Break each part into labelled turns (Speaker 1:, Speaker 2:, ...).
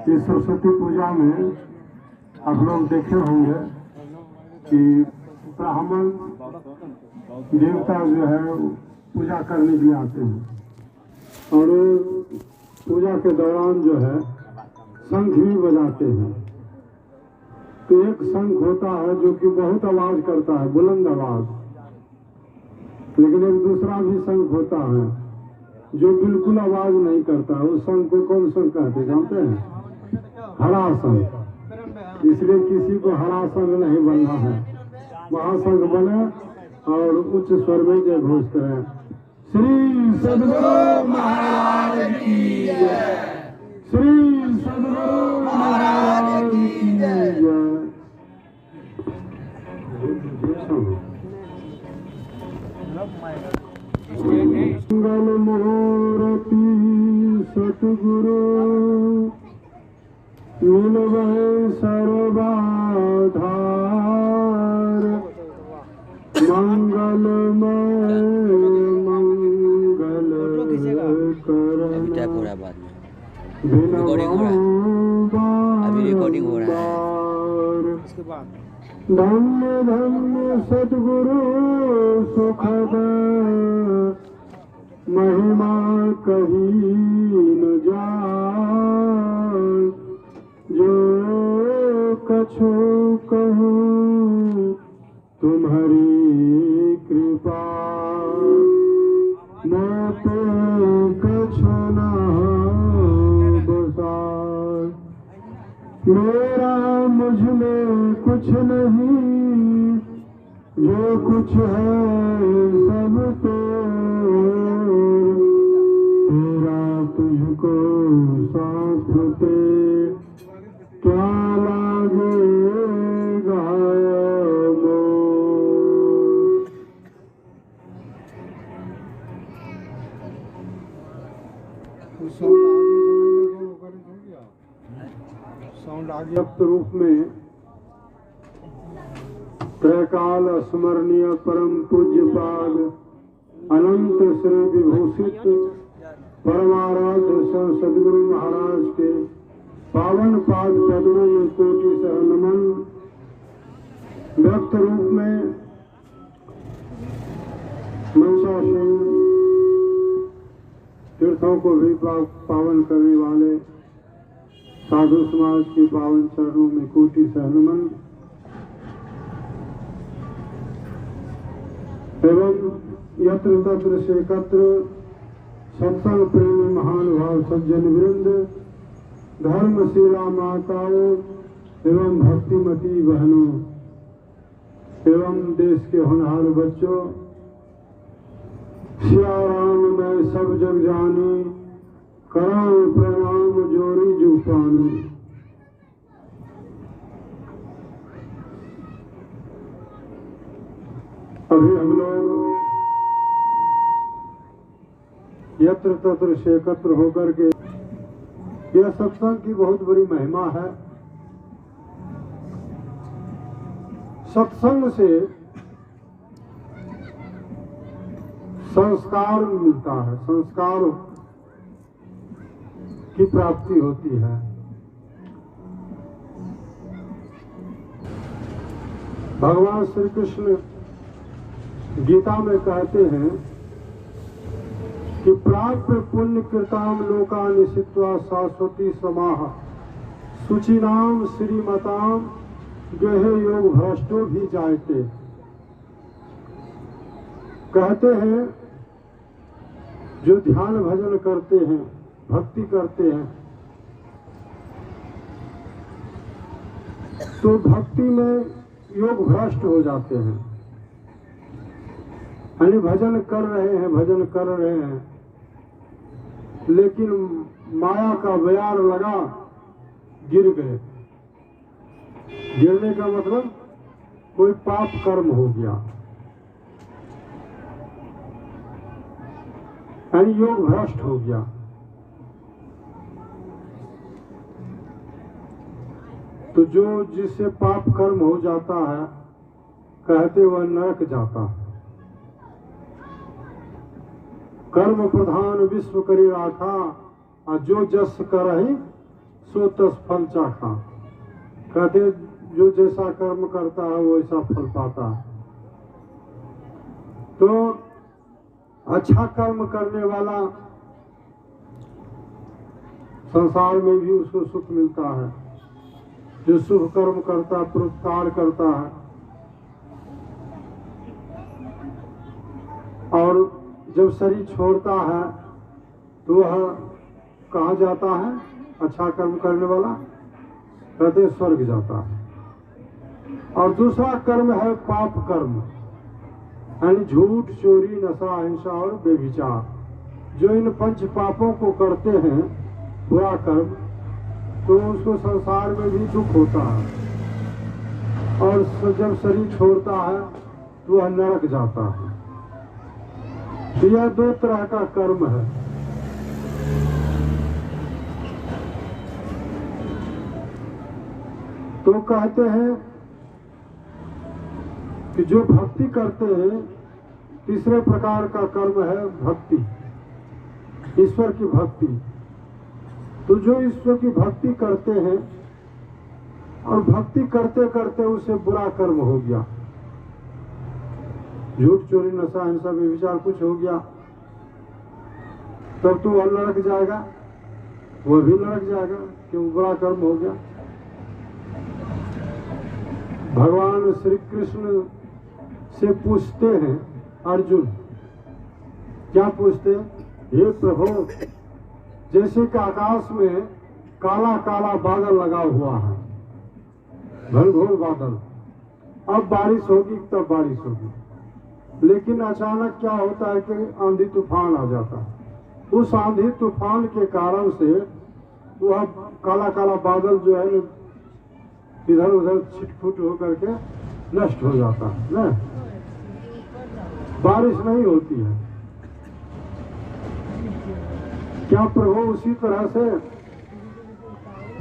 Speaker 1: कि सरस्वती पूजा में आप लोग देखे होंगे कि ब्राह्मण देवता जो है पूजा करने के लिए आते हैं और पूजा के दौरान जो है शंख भी बजाते हैं। तो एक शंख होता है जो कि बहुत आवाज करता है, बुलंद आवाज, लेकिन एक दूसरा भी शंख होता है जो बिल्कुल आवाज नहीं करता है। उस शंख को कौन शंख कहते जानते हैं? हरा शंख। इसलिए किसी को हरा शंख नहीं बनना है, महाशंख बने और उच्च स्वर में जय घोष करें। श्री सद्गुरु महाराज की जय, श्री सद्गुरु महाराज की जय। मंगल मूर्ति सतगुरु मिलवै सर्वाधार, मंगलमय मंगल करण
Speaker 2: रिकॉर्डिंग हो रहा है।
Speaker 1: धन्य धन्य सतगुरु सुखद महिमा कही न जाए, जो कछु कहूँ तुम्हारी कृपा, मैं तो कछु न बसाए। मेरा मुझ में कुछ नहीं, जो कुछ है सब तो तेरा, तुझको सौंपते क्या लागेगा व्यक्त रूप में त्रैकाल स्मरणीय परम पूज्य पाद अनंत श्री विभूषित परमाराध्य सदगुरु महाराज के पावन पाद पद्मों में कोटि सह नमन। व्यक्त रूप में मनसा सिंह तीर्थों को भी पावन करने वाले साधु समाज के पावन चरणों में कोटि सह नमन। एवं यत्र तत्र से एकत्र सत्संग प्रेमी महानुभाव सज्जन वृंद, धर्मशीला माताओं एवं भक्तिमती बहनों एवं देश के होनहार बच्चों, सिया राम मैं सब जग जानी, कराऊं प्रणाम जोरी जूपानी। अभी हम लोग यत्र तत्र से एकत्र होकर के यह सत्संग की बहुत बड़ी महिमा है। सत्संग से संस्कार मिलता है, संस्कार की प्राप्ति होती है। भगवान श्री कृष्ण गीता में कहते हैं कि प्राप्य पुण्य कृताम लोका निशित्वा शाश्वती समाह, सुचिनाम श्रीमताम गेहे योग भ्रष्टो भी जायते। कहते हैं जो ध्यान भजन करते हैं, भक्ति करते हैं, तो भक्ति में योग भ्रष्ट हो जाते हैं। यानी भजन कर रहे हैं, लेकिन माया का बयार लगा, गिर गए। गिरने का मतलब कोई पाप कर्म हो गया, यानी योग भ्रष्ट हो गया। तो जो जिससे पाप कर्म हो जाता है, कहते वह नरक जाता है। कर्म प्रधान विश्व करी राखा, और जो जस करहि सो तस फल चाखा। कहते जो जैसा कर्म करता है वो ऐसा फल पाता है। तो अच्छा कर्म करने वाला संसार में भी उसको सुख मिलता है। जो शुभ कर्म करता है, परोपकार करता है, और जब शरीर छोड़ता है तो वह कहाँ जाता है? अच्छा कर्म करने वाला कहते स्वर्ग जाता है। और दूसरा कर्म है पाप कर्म, यानी झूठ, चोरी, नशा, हिंसा और बेविचार। जो इन पंच पापों को करते हैं, बुरा कर्म, तो उसको संसार में भी दुख होता है, और जब शरीर छोड़ता है तो वह नरक जाता है। तो यह दो तरह का कर्म है। तो कहते हैं कि जो भक्ति करते हैं, तीसरे प्रकार का कर्म है भक्ति, ईश्वर की भक्ति। तो जो ईश्वर की भक्ति करते हैं और भक्ति करते करते उसे बुरा कर्म हो गया, झूठ, चोरी, नशा, हिंसा, व्यभिचार कुछ हो गया, तब तो वह नरक जाएगा, वह भी नरक जाएगा, क्यों? बुरा कर्म हो गया। भगवान श्री कृष्ण से पूछते हैं अर्जुन, क्या पूछते हैं? हे प्रभु, जैसे कि आकाश में काला काला बादल लगा हुआ है, घनघोर बादल, अब बारिश होगी तब बारिश होगी, लेकिन अचानक क्या होता है कि आंधी तूफान आ जाता है। उस आंधी तूफान के कारण से वह काला काला बादल जो है इधर उधर छिटफुट होकर के नष्ट हो जाता है ना, बारिश नहीं होती है। क्या प्रभु उसी तरह से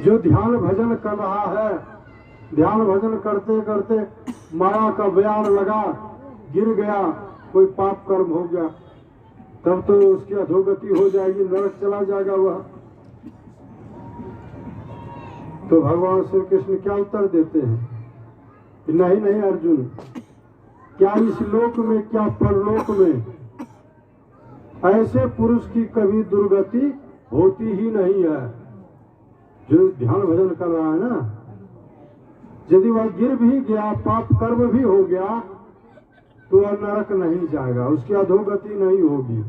Speaker 1: जो ध्यान भजन कर रहा है, ध्यान भजन करते करते माया का बयान लगा, गिर गया, कोई पाप कर्म हो गया, तब तो उसकी अधोगति हो जाएगी, नरक चला जाएगा वह। तो भगवान श्री कृष्ण क्या उत्तर देते हैं कि नहीं नहीं अर्जुन, क्या इस लोक में, क्या परलोक में ऐसे पुरुष की कभी दुर्गति होती ही नहीं है। जो ध्यान भजन कर रहा है ना, यदि वह गिर भी गया, पाप कर्म भी हो गया, तो वह नरक नहीं जाएगा, उसकी अधोगति नहीं होगी,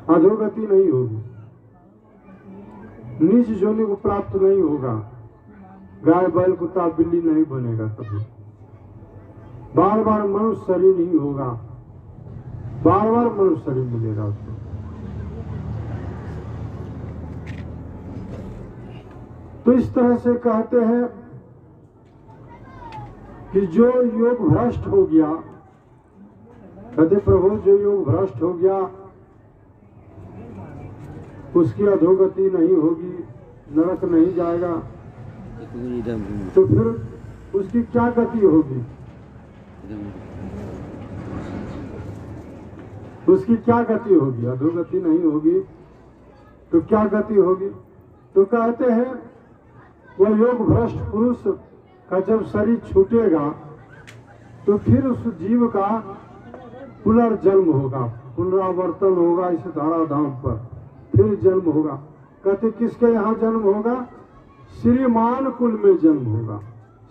Speaker 1: अधोगति नहीं होगी, नीच जोनि को प्राप्त नहीं होगा, गाय बैल कुत्ता बिल्ली नहीं बनेगा, कभी बार बार मनुष्य शरीर नहीं होगा, बार बार मनुष्य शरीर मिलेगा उसको। तो इस तरह से कहते हैं कि जो योग भ्रष्ट हो गया, कहते प्रभु जो योग भ्रष्ट हो गया उसकी अधोगति नहीं होगी, नरक नहीं जाएगा, तो फिर उसकी क्या गति होगी? उसकी क्या गति होगी? अधोगति नहीं होगी तो क्या गति होगी? तो कहते हैं वह योग भ्रष्ट पुरुष का जब शरीर छूटेगा तो फिर उस जीव का पुनर्जन्म होगा, पुनरावर्तन होगा इस धराधाम पर, फिर जन्म होगा। कहते किसके यहाँ जन्म होगा? श्रीमान कुल में जन्म होगा।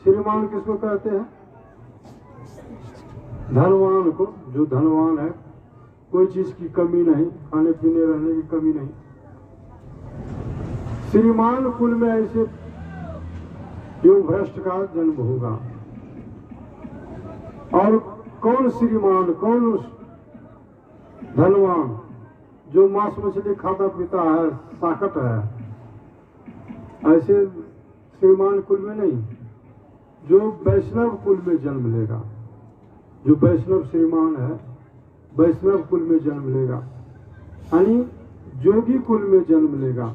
Speaker 1: श्रीमान किसको कहते हैं? धनवान को। जो धनवान है, कोई चीज की कमी नहीं, खाने पीने रहने की कमी नहीं, श्रीमान कुल में ऐसे योग भ्रष्ट का जन्म होगा। और कौन श्रीमान, कौन धनवान? जो मांस मछली खाता पीता है, साकट है, ऐसे श्रीमान कुल में नहीं, जो वैष्णव कुल में जन्म लेगा, जो वैष्णव श्रीमान है, वैष्णव कुल में जन्म लेगा, यानी जोगी कुल में जन्म लेगा,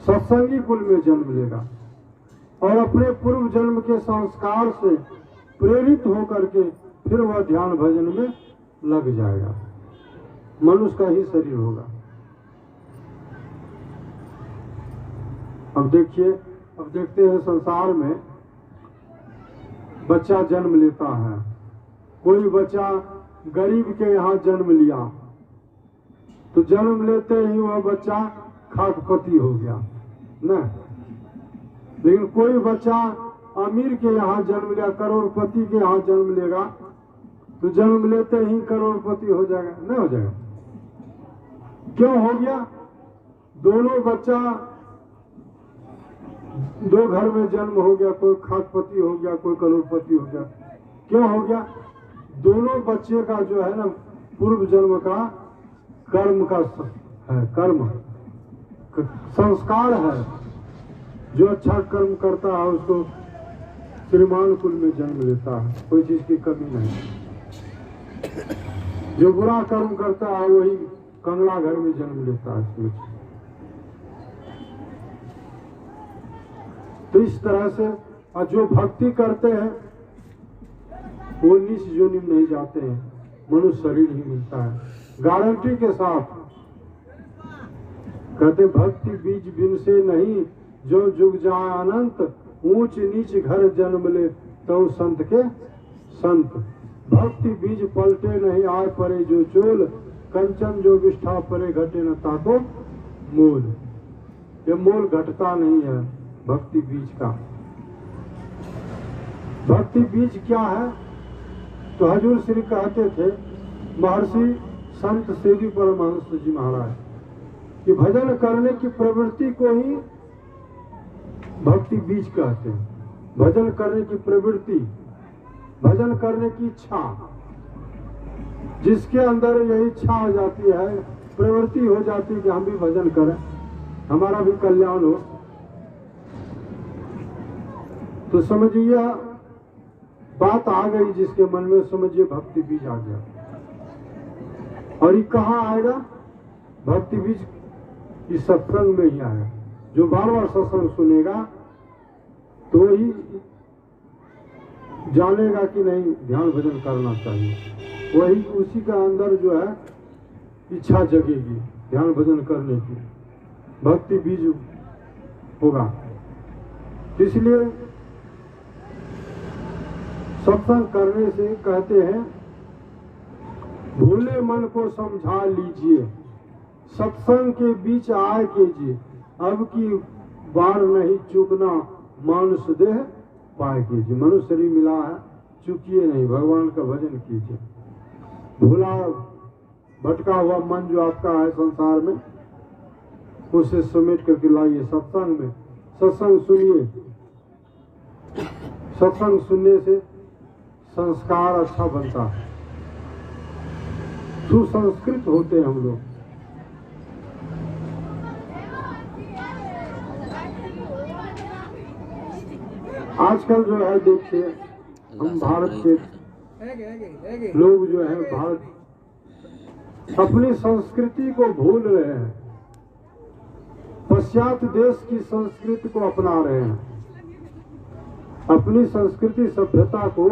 Speaker 1: सत्संगी कुल में जन्म लेगा, और अपने पूर्व जन्म के संस्कार से प्रेरित होकर के फिर वह ध्यान भजन में लग जाएगा, मनुष्य का ही शरीर होगा। अब देखिए, अब देखते हैं संसार में बच्चा जन्म लेता है। कोई बच्चा गरीब के यहाँ जन्म लिया तो जन्म लेते ही वह बच्चा खाकपति हो गया न। लेकिन कोई बच्चा अमीर के यहाँ जन्म लिया, करोड़पति के यहाँ जन्म लेगा तो जन्म लेते ही करोड़पति हो जाएगा, नहीं हो जाएगा? क्यों हो गया? दोनों बच्चा दो घर में जन्म हो गया, कोई खाकपति हो गया, कोई करोड़पति हो गया। क्यों हो गया? दोनों बच्चे का जो है ना पूर्व जन्म का कर्म का है, कर्म संस्कार है। जो अच्छा कर्म करता है उसको श्रीमान कुल में जन्म लेता है, कोई चीज की कमी नहीं। जो बुरा कर्म करता है वही कंगला घर में जन्म लेता है। तो इस तरह से और जो भक्ति करते हैं वो नीच योनि में नहीं जाते हैं, मनुष्य शरीर ही मिलता है गारंटी के साथ। कहते भक्ति बीज बिन से नहीं, जो जुग जाए अनंत, ऊंच नीच घर जन्म ले तो संत के संत। भक्ति बीज पलटे नहीं आए परे जो चोल, कंचन जो विष्ठा परे घटे न ताको मोल। ये मोल घटता नहीं है भक्ति बीज का। भक्ति बीज क्या है? तो हजूर श्री कहते थे, महर्षि संत सेवी परमहंस जी महाराज, कि भजन करने की प्रवृत्ति को ही भक्ति बीज कहते हैं। भजन करने की प्रवृत्ति, भजन करने की इच्छा, जिसके अंदर यही इच्छा आ जाती है, प्रवृत्ति हो जाती है कि हम भी भजन करें, हमारा भी कल्याण हो, तो समझिए बात आ गई जिसके मन में, समझिए भक्ति बीज आ गया। और ये कहाँ आएगा? भक्ति बीज इस सत्संग में ही आएगा। जो बार बार सत्संग सुनेगा तो ही जानेगा कि नहीं ध्यान भजन करना चाहिए, वही उसी का अंदर जो है इच्छा जगेगी ध्यान भजन करने की, भक्ति बीज होगा। इसलिए सत्संग करने से कहते हैं भूले मन को समझा लीजिए, सत्संग के बीच आए कीजिए, अब की बार नहीं चूकना मानुष देह पाए कीजिए। मनुष्य शरीर मिला है, चूकिए नहीं, भगवान का भजन कीजिए। भूला भटका हुआ मन जो आपका है संसार में, उसे समेट करके लाइए सत्संग में। सत्संग सुनिए, सत्संग सुनने से संस्कार अच्छा बनता है, सुसंस्कृत होते हैं हम लोग। आजकल जो है देखिए, हम भारत के लोग जो है भारत अपनी संस्कृति को भूल रहे हैं, पश्चात देश की संस्कृति को अपना रहे हैं। अपनी संस्कृति सभ्यता को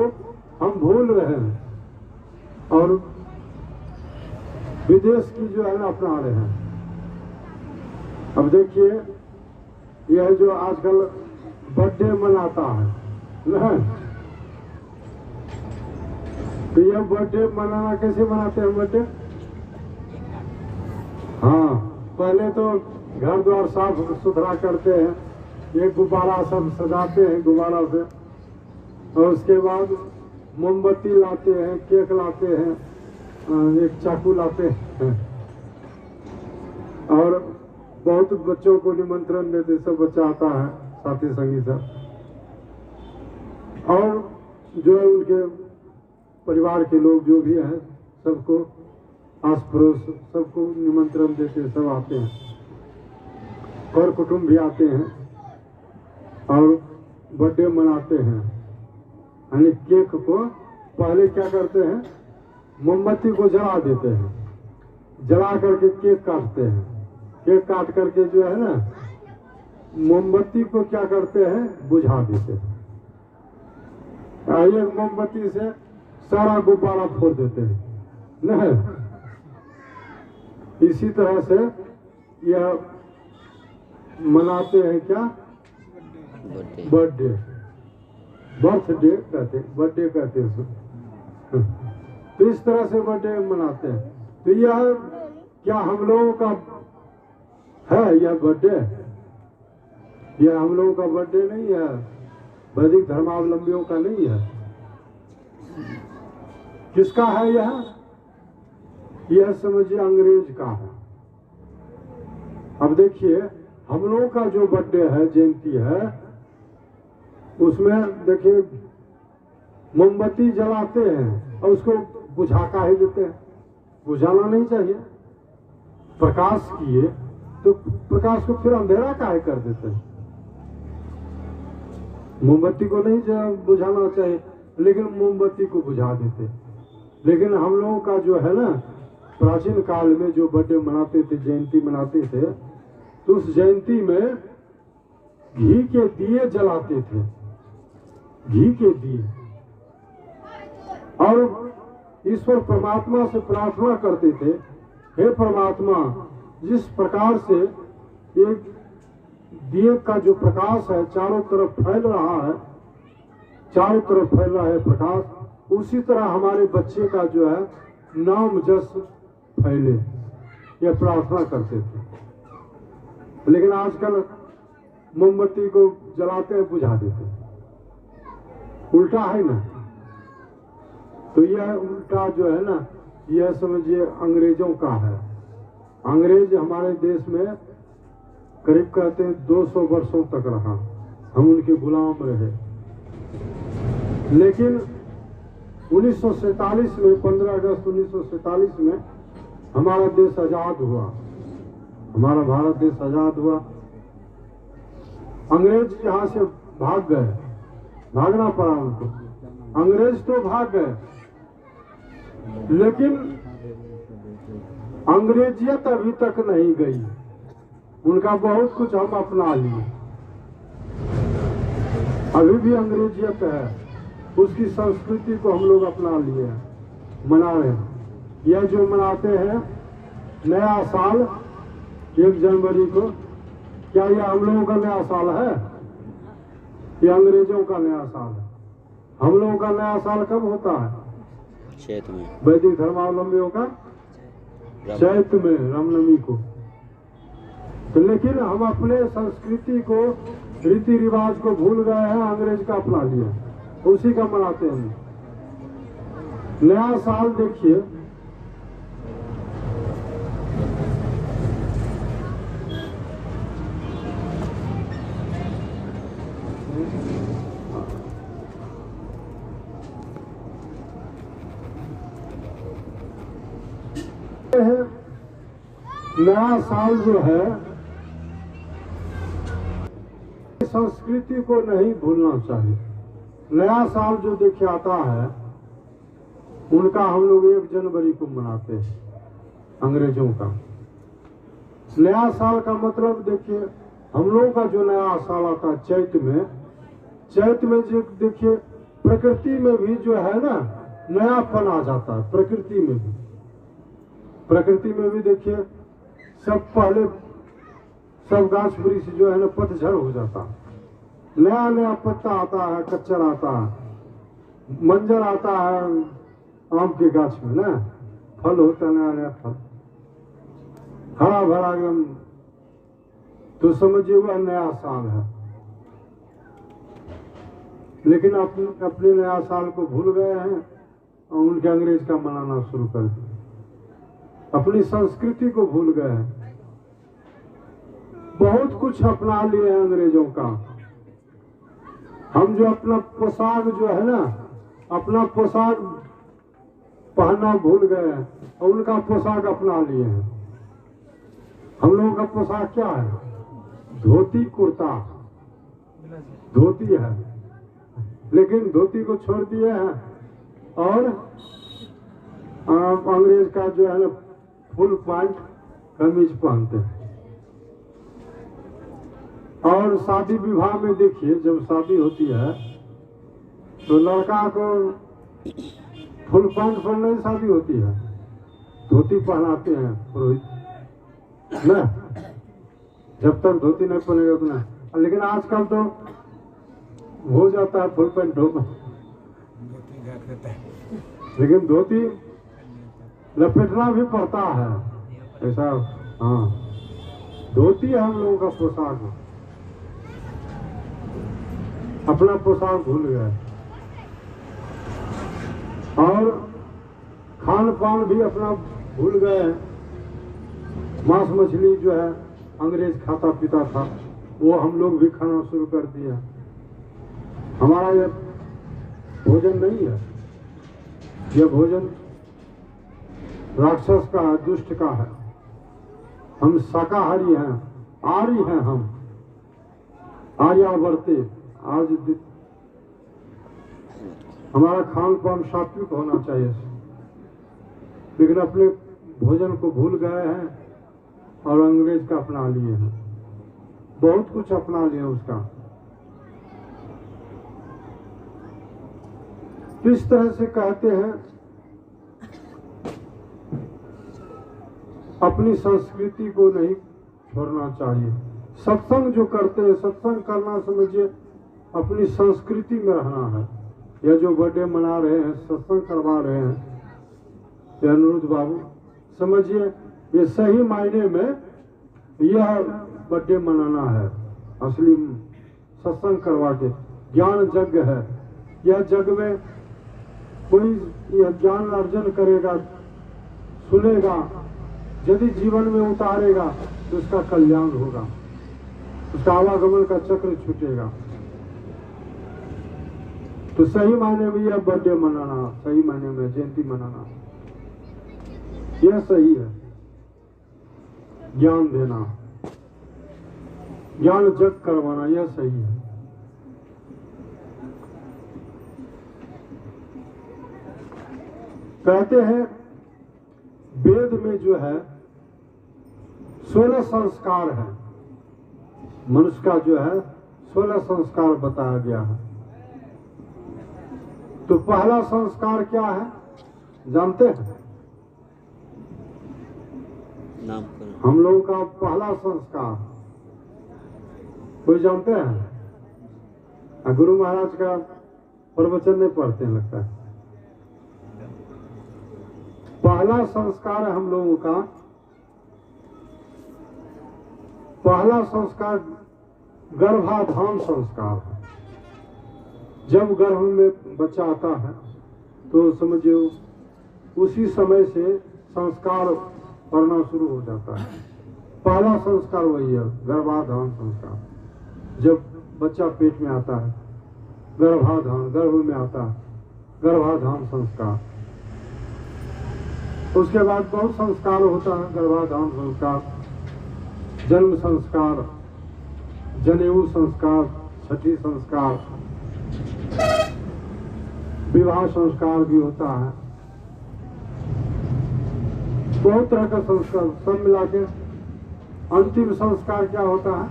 Speaker 1: हम भूल रहे हैं और विदेश की जो है ना अपना रहे हैं। अब देखिए, यह जो आजकल बर्थडे मनाता है ना, तो यह बर्थडे मनाना कैसे मनाते हैं? बर्थडे, हाँ, पहले तो घर द्वार साफ सुथरा करते हैं, एक गुब्बारा सब सजाते हैं गुब्बारा से, और उसके बाद मोमबत्ती लाते हैं, केक लाते हैं, एक चाकू लाते हैं, और बहुत बच्चों को निमंत्रण देते, सब बच्चा आता है, साथी संगी सब, और जो उनके परिवार के लोग जो भी हैं सबको आस पड़ोस सबको निमंत्रण देते, सब आते हैं, और कुटुंब भी आते हैं और बर्थडे मनाते हैं। यानी केक को पहले क्या करते हैं, मोमबत्ती को जला देते हैं, जला करके केक काटते हैं, केक काट करके जो है ना मोमबत्ती को क्या करते हैं, बुझा देते हैं। एक मोमबत्ती से सारा गुब्बारा फोड़ देते हैं नहीं। इसी तरह से यह मनाते हैं क्या? बर्थडे। बर्थडे कहते, बर्थडे कहते हैं उसको। तो इस तरह से बर्थडे मनाते हैं। तो यह क्या हम लोगों का है? यह बर्थडे, यह हम लोगों का बर्थडे नहीं है, वैदिक धर्मावलंबियों का नहीं है। किसका है यह? यह समझिए अंग्रेज का है। अब देखिए हम लोगों का जो बर्थडे है, जयंती है, उसमें देखिए मोमबत्ती जलाते हैं और उसको बुझा काहे देते हैं? बुझाना नहीं चाहिए। प्रकाश किए तो प्रकाश को फिर अंधेरा काहे कर देते हैं? मोमबत्ती को नहीं बुझाना चाहिए, लेकिन मोमबत्ती को बुझा देते। लेकिन हम लोगों का जो है ना, प्राचीन काल में जो बर्थडे मनाते थे, जयंती मनाते थे, तो उस जयंती में घी के दिए जलाते थे, घी के दिए, और ईश्वर परमात्मा से प्रार्थना करते थे, हे परमात्मा, जिस प्रकार से एक दिए का जो प्रकाश है चारों तरफ फैल रहा है, चारों तरफ फैल रहा है प्रकाश, उसी तरह हमारे बच्चे का जो है नाम जस फैले, यह प्रार्थना करते थे। लेकिन आजकल मोमबत्ती को जलाते हैं, बुझा देते हैं। उल्टा है ना। तो यह उल्टा जो है ना, यह समझिए अंग्रेजों का है। अंग्रेज हमारे देश में करीब कहते हैं 200 वर्षों तक रहा, हम उनके गुलाम रहे। लेकिन 1947 में, 15 अगस्त 1947 में हमारा देश आजाद हुआ, हमारा भारत देश आजाद हुआ। अंग्रेज यहाँ से भाग गए, भागना पड़ा उनको। अंग्रेज तो भाग गए, लेकिन अंग्रेजियत अभी तक नहीं गई। उनका बहुत कुछ हम अपना लिए, अभी भी अंग्रेजियत है, उसकी संस्कृति को हम लोग अपना लिए हैं, मना रहे हैं। यह जो मनाते हैं नया साल 1 जनवरी को, क्या यह हम लोगों का नया साल है? यह अंग्रेजों का नया साल है। हम लोगों का नया साल कब होता है?
Speaker 2: चैत में।
Speaker 1: वैदिक धर्मावलंबियों का चैत में, रामनवमी को। तो लेकिन हम अपने संस्कृति को, रीति रिवाज को भूल गए हैं, अंग्रेज का अपना लिया, उसी का मनाते हैं। नया साल देखिए, नया साल जो है संस्कृति को नहीं भूलना चाहिए। नया साल जो देखिए आता है, उनका हम लोग 1 जनवरी को मनाते हैं, अंग्रेजों का। नया साल का मतलब देखिए, हम लोगों का जो नया साल आता है चैत में, चैत में जो देखिए प्रकृति में भी जो है ना नयापन आ जाता है। प्रकृति में भी, प्रकृति में भी देखिए सब पहले सब गाछ वृक्ष जो है ना पतझड़ हो जाता है, नया नया पत्ता आता है, कच्चर आता है, मंजर आता है आम के गाछ में ना, फल होता है, नया नया फल, हरा भरा एकदम। तो समझिए वह नया साल है। लेकिन अपने नया साल को भूल गए हैं और उनके अंग्रेज का मनाना शुरू कर दिया, अपनी संस्कृति को भूल गए हैं। बहुत कुछ अपना लिए हैं अंग्रेजों का। हम जो अपना पोशाक जो है ना, अपना पोशाक पहनना भूल गए हैं और उनका पोशाक अपना लिए हैं। हम लोगों का पोशाक क्या है? धोती कुर्ता, धोती है, लेकिन धोती को छोड़ दिए हैं और अंग्रेज का जो है ना फुल पैंट कमीज पहनते हैं। और शादी विवाह में देखिए, जब शादी होती है तो लड़का को फुल पैंट पर नहीं शादी होती है, धोती पहनाते हैं पुरोहित ना। जब तक धोती नहीं पहनेगा उतना। लेकिन आजकल तो हो जाता है फुल पैंट हो, लेकिन धोती लपेटना भी पड़ता है ऐसा। हाँ, धोती हम लोगों का पोशाक है। अपना पोशाक भूल गए और खान पान भी अपना भूल गए। मांस मछली जो है अंग्रेज खाता पीता था, वो हम लोग भी खाना शुरू कर दिया। हमारा ये भोजन नहीं है, ये भोजन राक्षस का है, दुष्ट का है। हम शाकाहारी हैं, आर्य हैं, हम आर्यावर्ते। आज हमारा खान पान सात्विक होना चाहिए, लेकिन अपने भोजन को भूल गए हैं और अंग्रेज का अपना लिए हैं, बहुत कुछ अपना लिए उसका। किस तरह से कहते हैं अपनी संस्कृति को नहीं छोड़ना चाहिए। सत्संग जो करते हैं, सत्संग करना समझिए अपनी संस्कृति में रहना है। या जो बर्थडे मना रहे हैं, सत्संग करवा रहे हैं, ये अनुरुद्ध बाबू समझिए ये सही मायने में यह बर्थडे मनाना है। असली सत्संग करवा के ज्ञान यज्ञ है। यह जग में कोई यह ज्ञान अर्जन करेगा, सुनेगा, यदि जीवन में उतारेगा तो उसका कल्याण होगा, उसका आवागमन का चक्र छूटेगा। तो सही मायने में यह बर्थडे मनाना, सही मायने में जयंती मनाना, यह सही है। ज्ञान देना, ज्ञान जग करवाना, यह सही है। कहते हैं वेद में जो है 16 संस्कार है। मनुष्य का जो है 16 संस्कार बताया गया है। तो पहला संस्कार क्या है जानते हैं? हम लोगों का पहला संस्कार कोई जानते हैं? गुरु महाराज का प्रवचन नहीं पढ़ते हैं लगता है। पहला संस्कार है हम लोगों का, पहला संस्कार गर्भाधान संस्कार है। जब गर्भ में बच्चा आता है तो समझिए उसी समय से संस्कार पढ़ना शुरू हो जाता है। पहला संस्कार वही है, गर्भाधान संस्कार। जब बच्चा पेट में आता है, गर्भाधान, गर्भ में आता है, गर्भाधान संस्कार। उसके बाद बहुत संस्कार होता है। गर्भाधान संस्कार, जन्म संस्कार, जनेऊ संस्कार, छठी संस्कार, विवाह संस्कार भी होता है। बहुत तरह का संस्कार सब मिला के अंतिम संस्कार क्या होता है?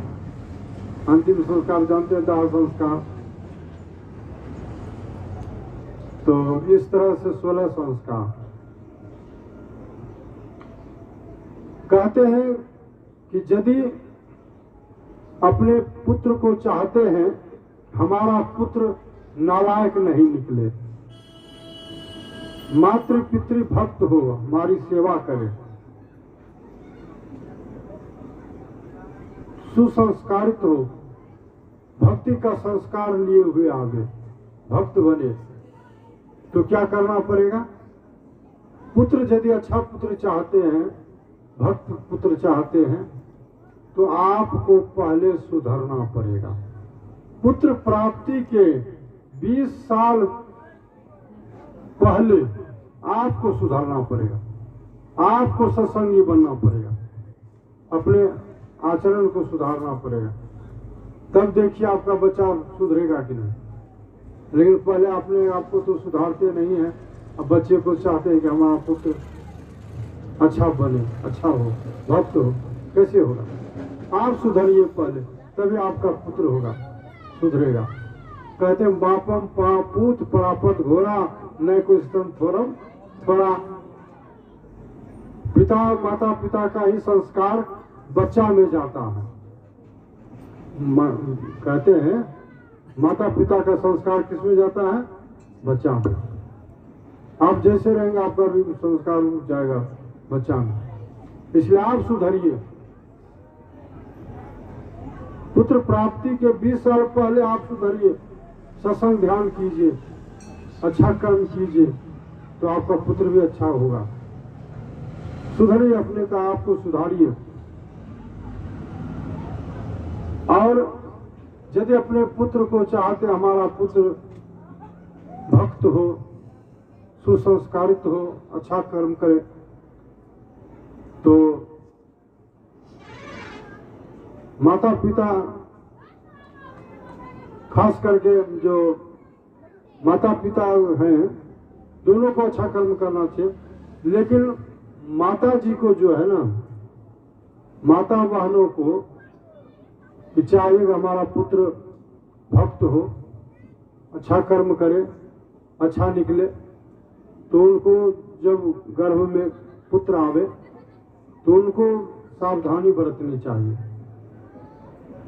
Speaker 1: अंतिम संस्कार जानते हैं, दाह संस्कार। तो इस तरह से 16 संस्कार। कहते हैं कि यदि अपने पुत्र को चाहते हैं हमारा पुत्र नालायक नहीं निकले, मातृ पितृ भक्त हो, हमारी सेवा करे, सुसंस्कारित हो, भक्ति का संस्कार लिए हुए आगे भक्त बने, तो क्या करना पड़ेगा? पुत्र यदि अच्छा पुत्र चाहते हैं, भक्त पुत्र चाहते हैं, तो आपको पहले सुधरना पड़ेगा। पुत्र प्राप्ति के 20 साल पहले आपको सुधरना पड़ेगा, आपको सत्संगी बनना पड़ेगा, अपने आचरण को सुधारना पड़ेगा। तब देखिए आपका बच्चा सुधरेगा कि नहीं। लेकिन पहले अपने आपको तो सुधारते नहीं है, अब बच्चे को चाहते हैं कि हमारा पुत्र अच्छा बने, अच्छा हो, भक्त हो। कैसे होगा? आप सुधरिए पहले, तभी आपका पुत्र होगा, सुधरेगा। कहते हैं बापम पापूत परापत घोरा न कोई स्तन थोरम थोड़ा। पिता माता पिता का ही संस्कार बच्चा में जाता है। कहते हैं माता पिता का संस्कार किसमें जाता है? बच्चा में। आप जैसे रहेंगे आपका भी संस्कार जाएगा बच्चा में। इसलिए आप सुधरिए। पुत्र प्राप्ति के 20 साल पहले आप सुधरिए, सत्संग ध्यान कीजिए, अच्छा कर्म कीजिए, तो आपका पुत्र भी अच्छा होगा। सुधरिए, अपने का आपको सुधारिए। और यदि अपने पुत्र को चाहते हमारा पुत्र भक्त हो, सुसंस्कारित हो, अच्छा कर्म करे, तो माता पिता खास करके जो माता पिता हैं दोनों को अच्छा कर्म करना चाहिए। लेकिन माता जी को जो है ना, माता बहनों को चाहिए कि हमारा पुत्र भक्त हो, अच्छा कर्म करे, अच्छा निकले, तो उनको जब गर्भ में पुत्र आवे तो उनको सावधानी बरतनी चाहिए।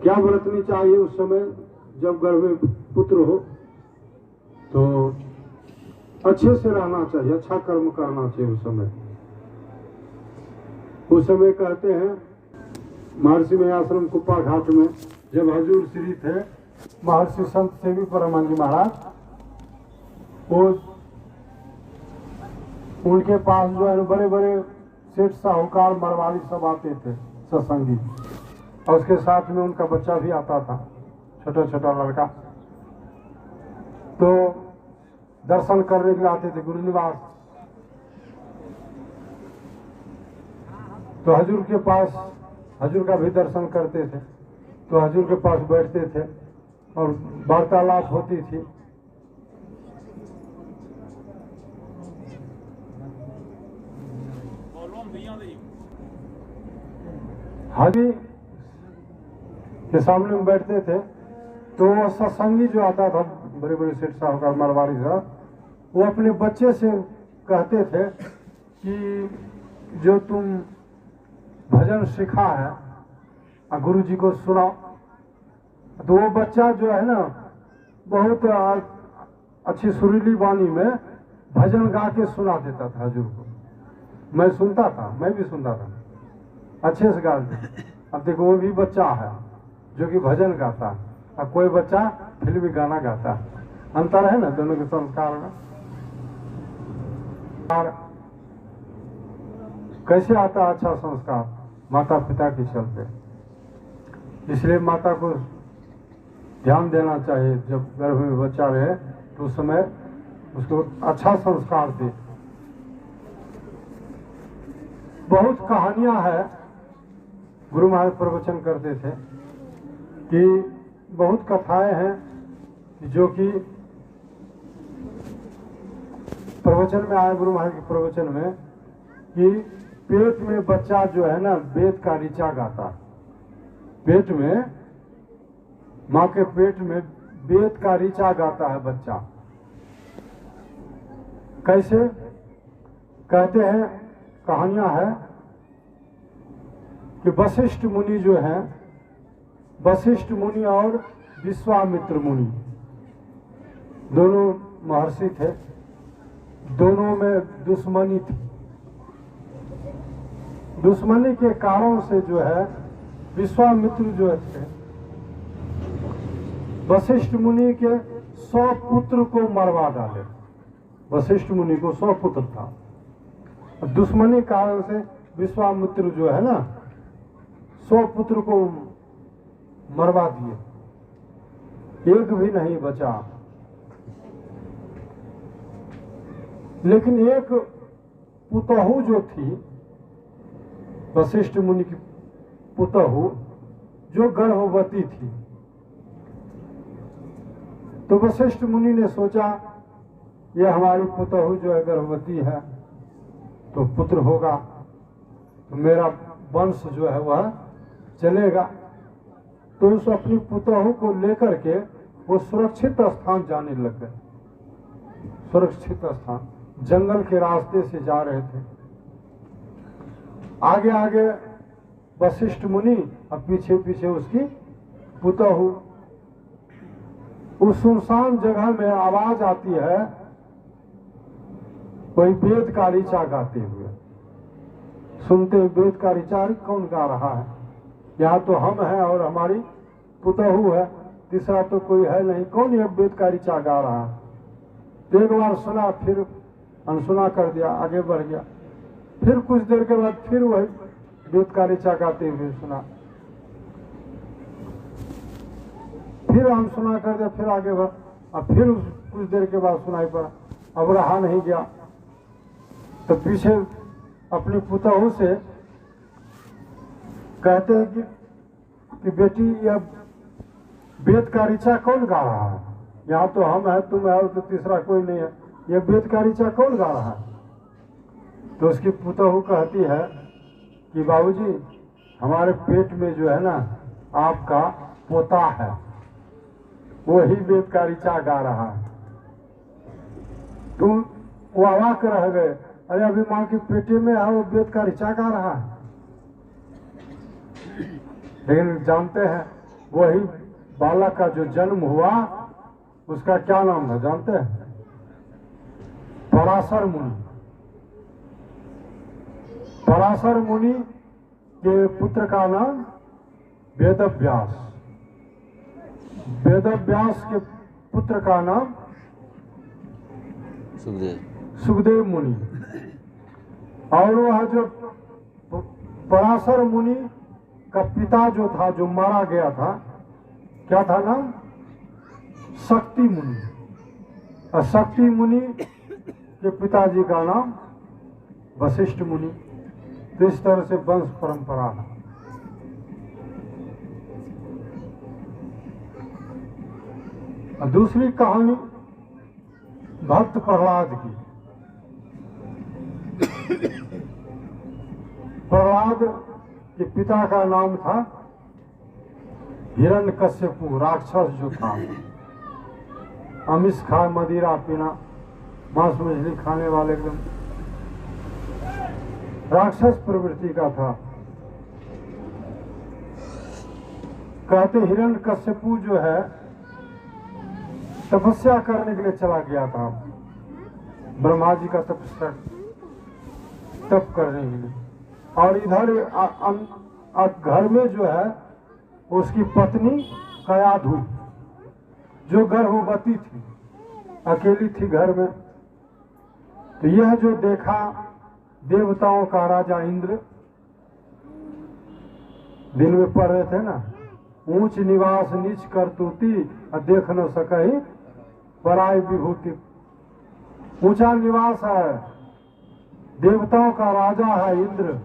Speaker 1: क्या बरतनी चाहिए? उस समय जब गर्भ में पुत्र हो तो अच्छे से रहना चाहिए, अच्छा कर्म करना चाहिए। उस समय कहते हैं महर्षि में आश्रम कुप्पा घाट में जब हजूर श्री थे, महर्षि संत सेवी परमानंद जी महाराज, वो उनके पास जो है बड़े बड़े सेठ साहूकार मरवाड़ी सब आते थे सत्संगी, और उसके साथ में उनका बच्चा भी आता था, छोटा छोटा लड़का। तो दर्शन करने के लिए आते थे गुरु निवास। तो हजूर के पास, हजूर का भी दर्शन करते थे, तो हजूर के पास बैठते थे और वार्तालाप होती थी। हाजी के सामने में बैठते थे, तो वो सत्संगी जो आता था, बड़े बड़े सेठ साहूकार मरवाड़ी साहब, वो अपने बच्चे से कहते थे कि जो तुम भजन सीखा है गुरु जी को सुनाओ। तो वो बच्चा जो है ना, बहुत अच्छी सुरीली वाणी में भजन गा के सुना देता था हजूर को। मैं सुनता था, मैं भी सुनता था, अच्छे से गाते। अब देखो वो भी बच्चा है जो कि भजन गाता है, और कोई बच्चा फिल्मी गाना गाता है। अंतर है ना दोनों के संस्कार में। और कैसे आता है अच्छा संस्कार? माता पिता के चलते। इसलिए माता को ध्यान देना चाहिए, जब गर्भ में बच्चा रहे तो उस समय उसको अच्छा संस्कार दे। बहुत कहानियां हैं, गुरु महाराज प्रवचन करते थे कि बहुत कथाएं हैं जो कि प्रवचन में आए, गुरु महाराज के प्रवचन में, कि पेट में बच्चा जो है ना वेद का ऋचा गाता। पेट में, माँ के पेट में वेद का ऋचा गाता है बच्चा। कैसे? कहते हैं, कहानियां है कि वशिष्ठ मुनि जो है, वशिष्ठ मुनि और विश्वामित्र मुनि दोनों महर्षि थे, दोनों में दुश्मनी थी। दुश्मनी के कारण से जो है विश्वामित्र जो थे, वशिष्ठ मुनि के 100 पुत्र को मरवा डाले। वशिष्ठ मुनि को 100 पुत्र था, दुश्मनी कारण से विश्वामित्र जो है ना 100 पुत्र को मरवा दिए, एक भी नहीं बचा। लेकिन एक पुतहु जो थी, वशिष्ठ मुनि की पुतहु, जो गर्भवती थी, तो वशिष्ठ मुनि ने सोचा ये हमारी पुतहु जो है गर्भवती है तो पुत्र होगा, तो मेरा वंश जो है वह चलेगा। तो उस अपनी पुतहु को लेकर के वो सुरक्षित स्थान जाने लग गए। सुरक्षित स्थान, जंगल के रास्ते से जा रहे थे। आगे आगे वशिष्ठ मुनि और पीछे पीछे उसकी पुतहु उस सुनसान जगह में आवाज आती है कोई वेद का ऋचा गाते हुए। सुनते वेद का ऋचा कौन गा रहा है? यहाँ तो हम हैं और हमारी पुतहु है, तीसरा तो कोई है नहीं। कौन ये वेद का ऋचा गा रहा है? एक बार सुना, फिर अनसुना कर दिया, आगे बढ़ गया। फिर कुछ देर के बाद फिर वही वेद का ऋचा गाते हुए सुना, फिर अनसुना कर दिया, फिर आगे बढ़। अब फिर कुछ देर के बाद सुनाई पड़ा, अब रहा नहीं गया तो पीछे अपनी पुतहु से कहते हैं कि बेटी यह वेद का ऋचा कौन गा रहा है? यहाँ तो हम है, तुम है, तो तीसरा कोई नहीं है, ये वेद का ऋचा कौन गा रहा है? तो उसकी पुतहु कहती है कि बाबूजी हमारे पेट में जो है ना आपका पोता है, वही वेद का ऋचा गा रहा है। तुम वो अवाक रह गए, अरे अभी माँ के पेटे में है, वो वेद का ऋचा गा रहा है। लेकिन जानते हैं वही बालक का जो जन्म हुआ उसका क्या नाम था जानते हैं? पराशर मुनि। पराशर मुनि के पुत्र का नाम वेदव्यास। वेदव्यास के पुत्र का नाम सुखदेव मुनि। और वह जो पराशर मुनि का पिता जो था, जो मारा गया था, क्या था नाम? शक्ति मुनि। और शक्ति मुनि के पिताजी का नाम वशिष्ठ मुनि। तो इस तरह से वंश परंपरा है। और दूसरी कहानी भक्त प्रहलाद की। प्रहलाद के पिता का नाम था हिरण्यकश्यपु, राक्षस जो था, आमिष खा, मदिरा पीना, मांस मछली खाने वाले, एकदम राक्षस प्रवृत्ति का था। कहते हिरण्यकश्यपु जो है तपस्या करने के लिए चला गया था, ब्रह्मा जी का तपस्या तप करने के लिए। और इधर घर में जो है उसकी पत्नी कयाधु जो गर्भवती थी, अकेली थी घर में। तो यह जो देखा देवताओं का राजा इंद्र, दिन में पढ़ रहे थे ना, ऊंच निवास नीच करतूती देख न सकही पराई विभूति। ऊंचा निवास है, देवताओं का राजा है इंद्र,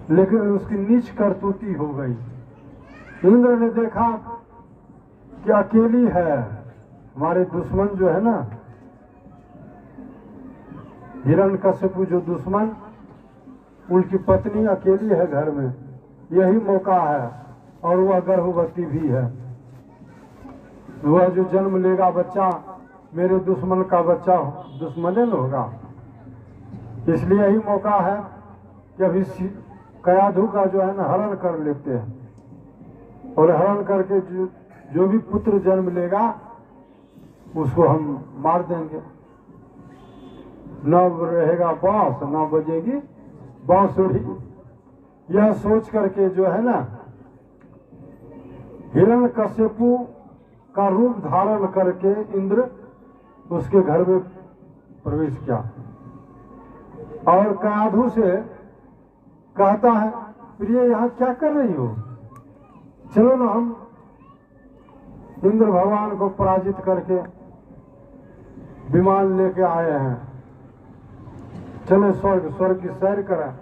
Speaker 1: लेकिन उसकी नीच करतूती हो गई। इंद्र ने देखा कि अकेली है, हमारे दुश्मन जो है ना हिरण्यकश्यपु जो दुश्मन, उनकी पत्नी अकेली है घर में, यही मौका है। और वह गर्भवती भी है, वह जो जन्म लेगा बच्चा मेरे दुश्मन का बच्चा दुश्मन न होगा। इसलिए यही मौका है कि अभी कयाधु का जो है ना हरण कर लेते हैं, और हरण करके जो भी पुत्र जन्म लेगा उसको हम मार देंगे। न रहेगा बांस, न बजेगी बांसुरी। यह सोच करके जो है ना हिरण्यकश्यपु का रूप धारण करके इंद्र उसके घर में प्रवेश किया और कयाधु से कहता है, प्रिय यहाँ क्या कर रही हो? चलो ना हम इंद्र भगवान को पराजित करके विमान लेके आए हैं, चलो स्वर्ग की सैर करें।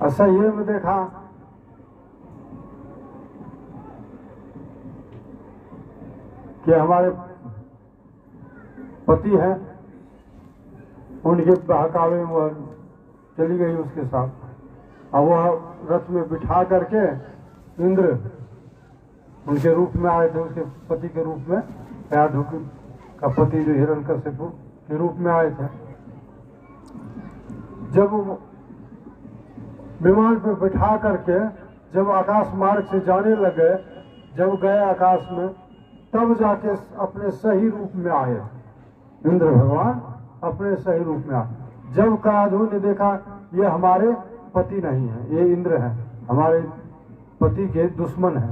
Speaker 1: ऐसा ये में देखा कि हमारे पति हैं, उनके बहकावे में वह चली गई उसके साथ। और वह रथ में बिठा करके इंद्र उनके रूप में आए थे, उसके पति के रूप में, कयाधु का पति जो हिरण्यकश्यपु के रूप में आए थे। जब विमान पे बिठा करके जब आकाश मार्ग से जाने लगे, जब गए आकाश में, तब जाके अपने सही रूप में आए। इंद्र भगवान अपने सही रूप में आए। जब कायाधु ने देखा ये हमारे पति नहीं है, ये इंद्र है, हमारे पति के दुश्मन है,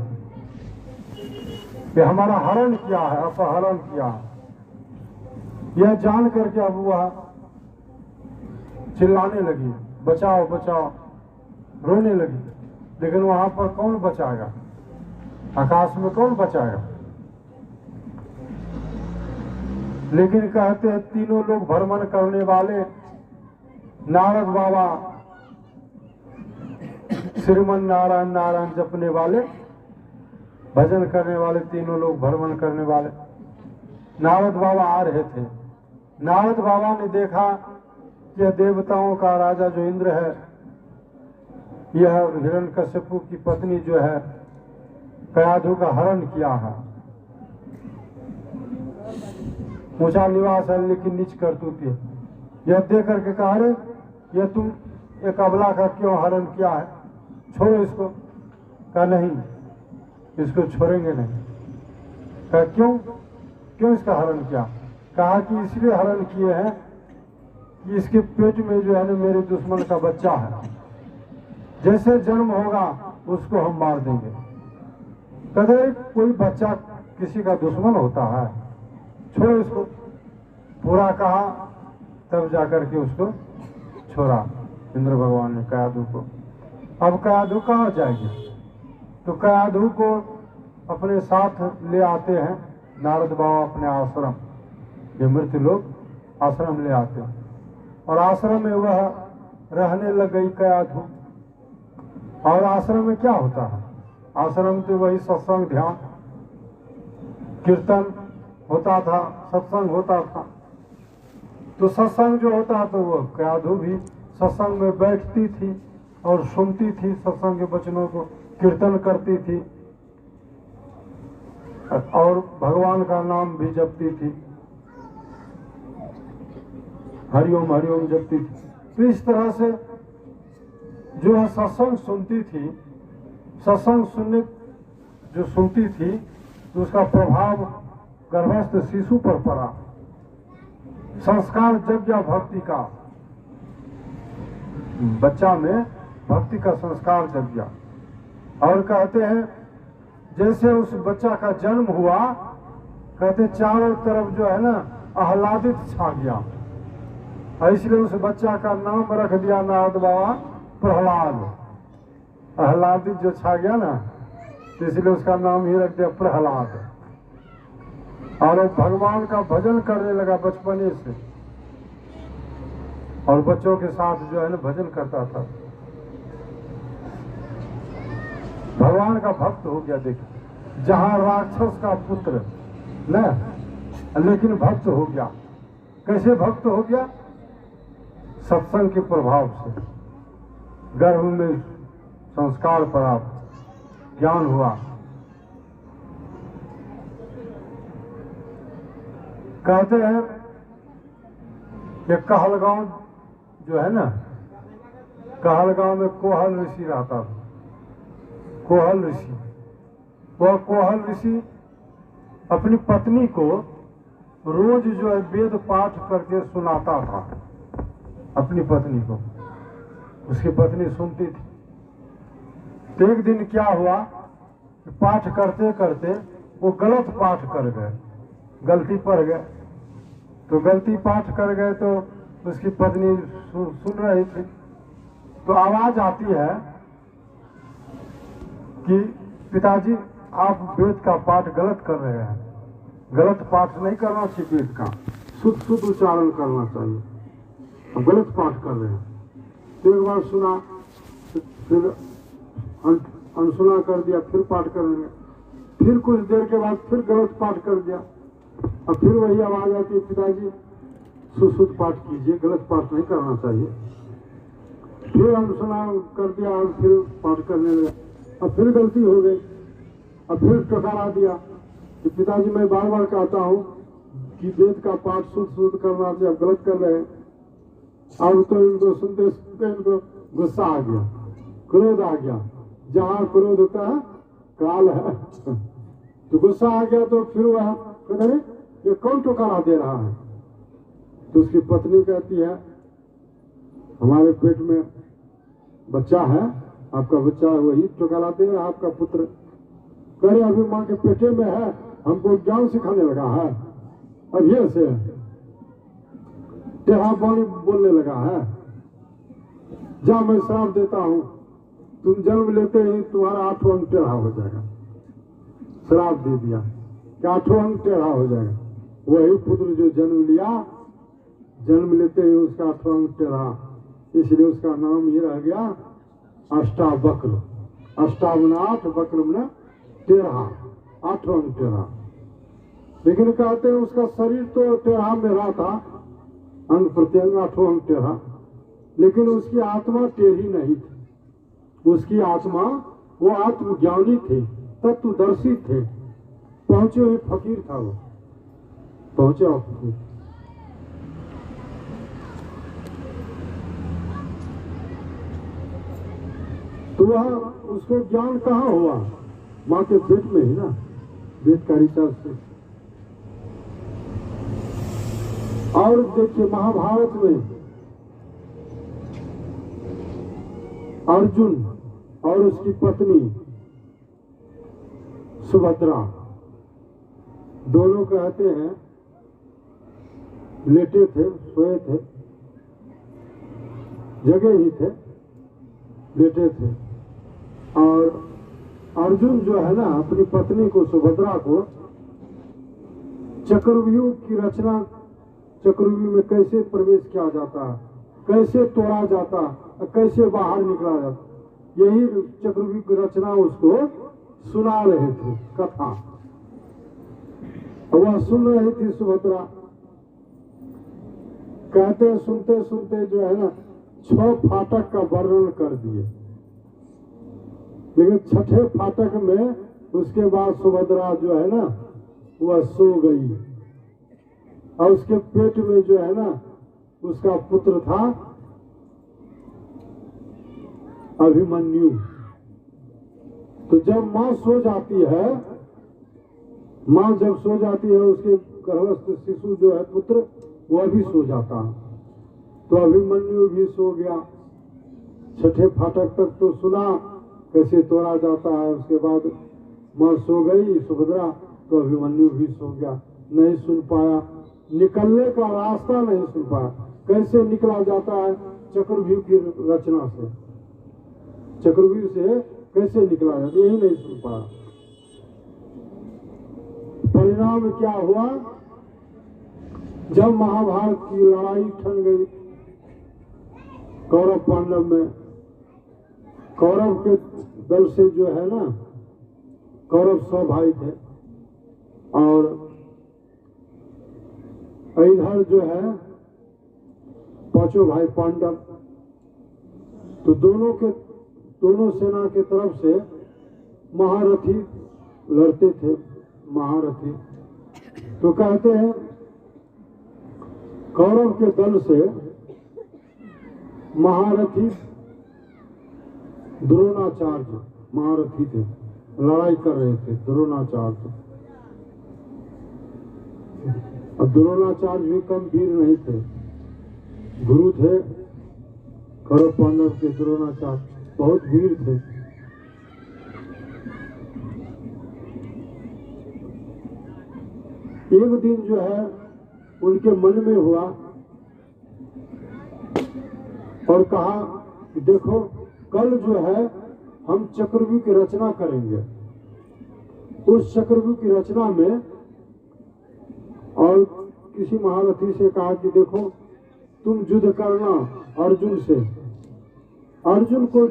Speaker 1: ये हमारा हरण किया है, अपहरण किया है, यह जान करके अब वह चिल्लाने लगी, बचाओ बचाओ, रोने लगी। लेकिन वहां पर कौन बचाएगा? आकाश में कौन बचाएगा? लेकिन कहते हैं तीनों लोग भ्रमण करने वाले, नारद बाबा श्रीमन नारायण नारायण जपने वाले, भजन करने वाले, तीनों लोग भ्रमण करने वाले, नारद बाबा आ रहे थे। नारद बाबा ने देखा कि देवताओं का राजा जो इंद्र है, यह हिरण्यकश्यपु की पत्नी जो है कयाधु का हरण किया है। ऊंचा निवास है लेकिन नीच करतूत है। यह देख करके कहा, अरे यह तुम एक अबला का क्यों हरण किया है, छोड़ो इसको। कहा नहीं, इसको छोड़ेंगे नहीं। कहा क्यों? क्यों इसका हरण किया? कहा कि इसलिए हरण किए हैं कि इसके पेट में जो है ना मेरे दुश्मन का बच्चा है, जैसे जन्म होगा उसको हम मार देंगे। कहते कोई बच्चा किसी का दुश्मन होता है, छोड़ो इसको। पूरा कहा, तब जाकर के उसको छोड़ा इंद्र भगवान ने कयाधु को। अब कयाधु कहाँ जाएगी? तो कयाधु को अपने साथ ले आते हैं नारद बाबा अपने आश्रम, ये मृत्यु लोग आश्रम ले आते हैं, और आश्रम में वह रहने लग गई कयाधु। और आश्रम में क्या होता है? आश्रम तो वही सत्संग, ध्यान, कीर्तन होता था, सत्संग होता था। तो सत्संग जो होता तो वो कयाधु भी सत्संग में बैठती थी और सुनती थी सत्संग के वचनों को, कीर्तन करती थी और भगवान का नाम भी जपती थी, हरिओम हरिओम जपती थी। तो इस तरह से जो है सत्संग सुनती थी, सत्संग सुनती थी, तो उसका प्रभाव गर्भस्थ शिशु पर पड़ा। संस्कार जग गया भक्ति का, बच्चा में भक्ति का संस्कार जग गया। और कहते हैं जैसे उस बच्चा का जन्म हुआ, कहते चारों तरफ जो है ना आह्लादित छा गया, इसलिए उस बच्चा का नाम रख दिया नारद बाबा प्रहलाद। आह्लादित जो छा गया ना, तो इसलिए उसका नाम ही रख दिया प्रहलाद। और भगवान का भजन करने लगा बचपने से, और बच्चों के साथ जो है ना भजन करता था, भगवान का भक्त हो गया। देखिए, जहां राक्षस का पुत्र न, लेकिन भक्त हो गया। कैसे भक्त हो गया? सत्संग के प्रभाव से, गर्भ में संस्कार प्राप्त, ज्ञान हुआ। कहते हैं कि कहलगांव जो है ना, कहलगांव में कोहल ऋषि रहता था। कोहल ऋषि, वह कोहल ऋषि अपनी पत्नी को रोज जो है वेद पाठ करके सुनाता था। अपनी पत्नी को, उसकी पत्नी सुनती थी। तो एक दिन क्या हुआ, पाठ करते करते वो गलत पाठ कर गए, गलती पढ़ गए। तो गलती पाठ कर गए तो उसकी पत्नी सुन रही थी, तो आवाज आती है कि पिताजी आप वेद का पाठ गलत कर रहे हैं, गलत पाठ नहीं करना चाहिए, वेद का शुद्ध शुद्ध उच्चारण करना चाहिए, अब गलत पाठ कर रहे हैं। तो एक बार सुना, फिर अनसुना कर दिया, फिर पाठ करने लगे। फिर कुछ देर के बाद फिर गलत पाठ कर दिया, अब फिर वही आवाज आती है पिताजी सुशुद्ध पाठ कीजिए, गलत पाठ नहीं करना चाहिए। फिर अनसुना कर दिया और फिर पाठ करने लगा, अब फिर गलती हो गई, अब फिर टकरा दिया कि पिताजी मैं बार बार कहता हूँ कि वेद का पाठ शुद्ध शुद्ध करना चाहिए, अब गलत कर रहे हैं। अब तो इनको सुनते सुनते इनको गुस्सा आ गया, क्रोध आ गया, जहाँ क्रोध होता है काल है। तो गुस्सा आ गया तो फिर वह कहते हैं ये कौन ठुकारा दे रहा है? तो उसकी पत्नी कहती है हमारे पेट में बच्चा है, आपका बच्चा है, वही ठुकारा दे रहा है, आपका पुत्र। करे अभी माँ के पेटे में है, हमको ज्ञान सिखाने लगा है, अभी से टेढ़ा बानी बोलने लगा है। जा मैं श्राप देता हूं, तुम जन्म लेते ही तुम्हारा 8वां अंग टेढ़ा हो जाएगा। श्राप दे दिया कि 8वां अंग टेढ़ा हो जाएगा। वही पुत्र जो जन्म लिया, जन्म लेते ही उसका 8वां अंग टेढ़ा, इसलिए उसका नाम ही रह गया अष्टावक्र। अष्टावन 8, वक्र में टेढ़ा, 8वां अंग टेढ़ा। लेकिन कहते हैं उसका शरीर तो टेढ़ा में रहा था, अंग प्रत्यंग 8वां अंग टेढ़ा, लेकिन उसकी आत्मा टेढ़ी नहीं थी। उसकी आत्मा, वो आत्मज्ञानी थे, तत्वदर्शी थे, पहुंचे हुए फकीर था, वो पहुंचे हुए फकीर। तो वह उसको ज्ञान कहाँ हुआ? माँ के पेट में ही ना, वेदकारिता से। और देखिए महाभारत में अर्जुन और उसकी पत्नी सुभद्रा दोनों कहते हैं लेटे थे, सोए थे, जगे ही थे, लेटे थे। और अर्जुन जो है ना अपनी पत्नी को, सुभद्रा को, चक्रव्यूह की रचना, चक्रव्यूह में कैसे प्रवेश किया जाता है, कैसे तोड़ा जाता, कैसे बाहर निकला जाता, यही चक्रव्यूह की रचना उसको सुना रहे थे कथा। वह सुन रही थी सुभद्रा। कहते सुनते सुनते जो है ना 6 फाटक का वर्णन कर दिए, लेकिन 6ठे फाटक में उसके बाद सुभद्रा जो है ना वह सो गई। और उसके पेट में जो है ना उसका पुत्र था अभिमन्यु। तो जब माँ सो जाती है, माँ जब सो जाती है, उसके गर्भस्थ शिशु जो है पुत्र, वह भी सो जाता है। तो अभिमन्यु भी सो गया। 6ठे फाटक तक तो सुना कैसे तोड़ा जाता है। उसके बाद माँ सो गई सुभद्रा, तो अभिमन्यु भी सो गया, नहीं सुन पाया, निकलने का रास्ता नहीं सुन पाया, कैसे निकला जाता है चक्रव्यूह की रचना से, चक्रव्यूह से कैसे निकला जाता, यही नहीं सुन पाया। परिणाम क्या हुआ? जब महाभारत की लड़ाई ठन गई कौरव पांडव में, कौरव के दल से जो है ना, कौरव 100 भाई थे, और इधर जो है 5 भाई पांडव। तो दोनों सेना के तरफ से महारथी लड़ते थे, महारथी। तो कहते हैं कौरव के दल से महारथी द्रोणाचार्य महारथी थे, लड़ाई कर रहे थे द्रोणाचार्य। और द्रोणाचार्य भी कम वीर नहीं थे, गुरु थे कौरव पांडव के। द्रोणाचार्य बहुत वीर थे। एक दिन जो है उनके मन में हुआ और कहा कि देखो कल जो है हम चक्रव्यूह की रचना करेंगे। उस चक्रव्यूह की रचना में, और किसी महारथी से कहा कि देखो तुम युद्ध करना अर्जुन से। अर्जुन को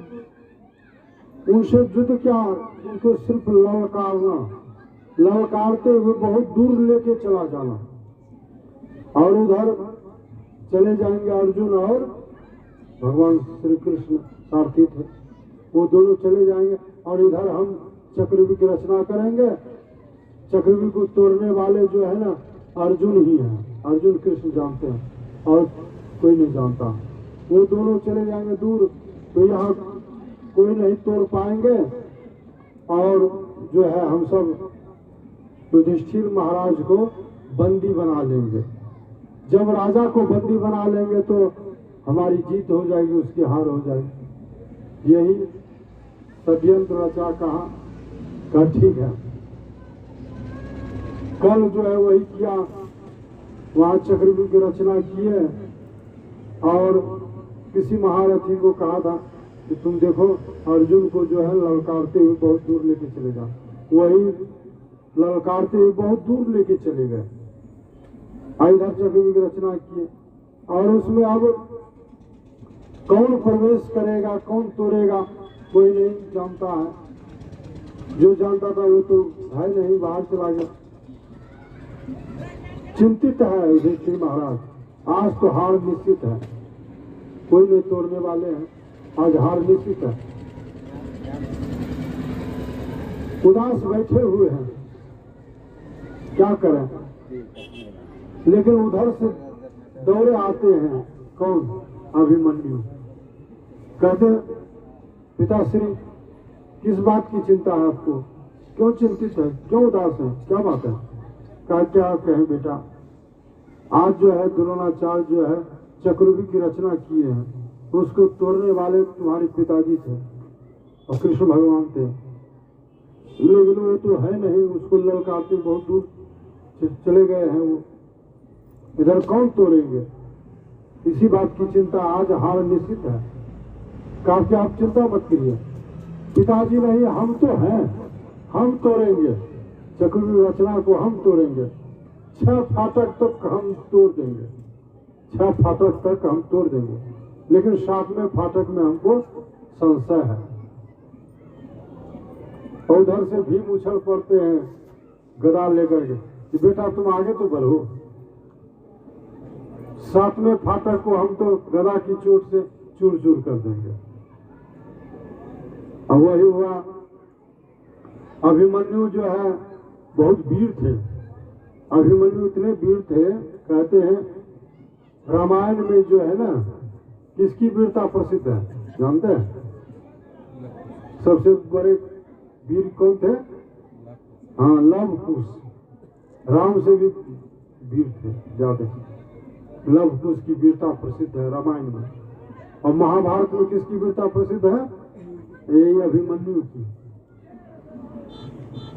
Speaker 1: उनसे युद्ध क्या, उनको सिर्फ ललकारना, ललकारते हुए बहुत दूर लेके चला जाना। और उधर चले जाएंगे अर्जुन और भगवान श्री कृष्ण सारथी थे, वो दोनों चले जाएंगे, और इधर हम चक्रव्यूह की रचना करेंगे। चक्रव्यूह को तोड़ने वाले जो है ना अर्जुन ही है, अर्जुन कृष्ण जानते हैं और कोई नहीं जानता। वो दोनों चले जाएंगे दूर। तो यहाँ कोई नहीं तोड़ पाएंगे। और जो है हम सब युधिष्ठिर महाराज को बंदी बना लेंगे। जब राजा को बंदी बना लेंगे तो हमारी जीत हो जाएगी, उसकी हार हो जाएगी। यही षड्यंत्र रचा कहा ठीक है। कल जो है वही किया, वहां चक्रव्यूह की रचना की है और किसी महारथी को कहा था कि तुम देखो अर्जुन को जो है ललकारते हुए बहुत दूर लेके चले जाओ। वही ललकारते हुए बहुत दूर लेके चले गए। इधर चक्रव्यूह की रचना की और उसमें अब कौन प्रवेश करेगा कौन तोड़ेगा कोई नहीं जानता है। जो जानता था वो तो है नहीं, बाहर चला गया। चिंतित है युधिष्ठिर महाराज, आज तो हार निश्चित है, कोई नहीं तोड़ने वाले हैं, आज हार निश्चित है। उदास बैठे हुए हैं, क्या करें। लेकिन उधर से दौड़े आते हैं कौन, अभिमन्यु। कहते पिताश्री किस बात की चिंता है आपको, क्यों चिंतित है, क्यों उदास है, क्या बात है। कहा क्या कहें बेटा, आज जो है द्रोणाचार्य जो है चक्रव्यूह की रचना किए हैं, उसको तोड़ने वाले तुम्हारे पिताजी थे और कृष्ण भगवान थे। लेकिन वो तो है नहीं, उसको ललकारते बहुत दूर चले गए हैं, वो इधर कौन तोड़ेंगे। इसी बात की चिंता, आज हार निश्चित है। कहा कि आप चिंता मत करिए, पिताजी नहीं हम तो हैं, हम तोड़ेंगे चक्रव्यूह रचना को, हम तोड़ेंगे। 6 फाटक तक हम तोड़ देंगे, 6 फाटक तक हम तोड़ देंगे। लेकिन 7वें फाटक में हमको संशय है। और उधर से भीम उछल पड़ते हैं गदा लेकर के कि बेटा तुम आगे तो बढ़ो, 7वें फाटक को हम तो गदा की चोट से चूर चूर कर देंगे। अब वही हुआ। अभिमन्यु जो है बहुत वीर थे, अभिमन्यु इतने वीर थे, कहते हैं रामायण में जो है ना किसकी वीरता प्रसिद्ध है जानते हैं, सबसे बड़े वीर कौन थे, हाँ लव कुश, राम से भी वीर थे ज्यादा। लव कुश की वीरता प्रसिद्ध है रामायण में। और महाभारत में किसकी वीरता प्रसिद्ध है, यही अभिमन्यु की।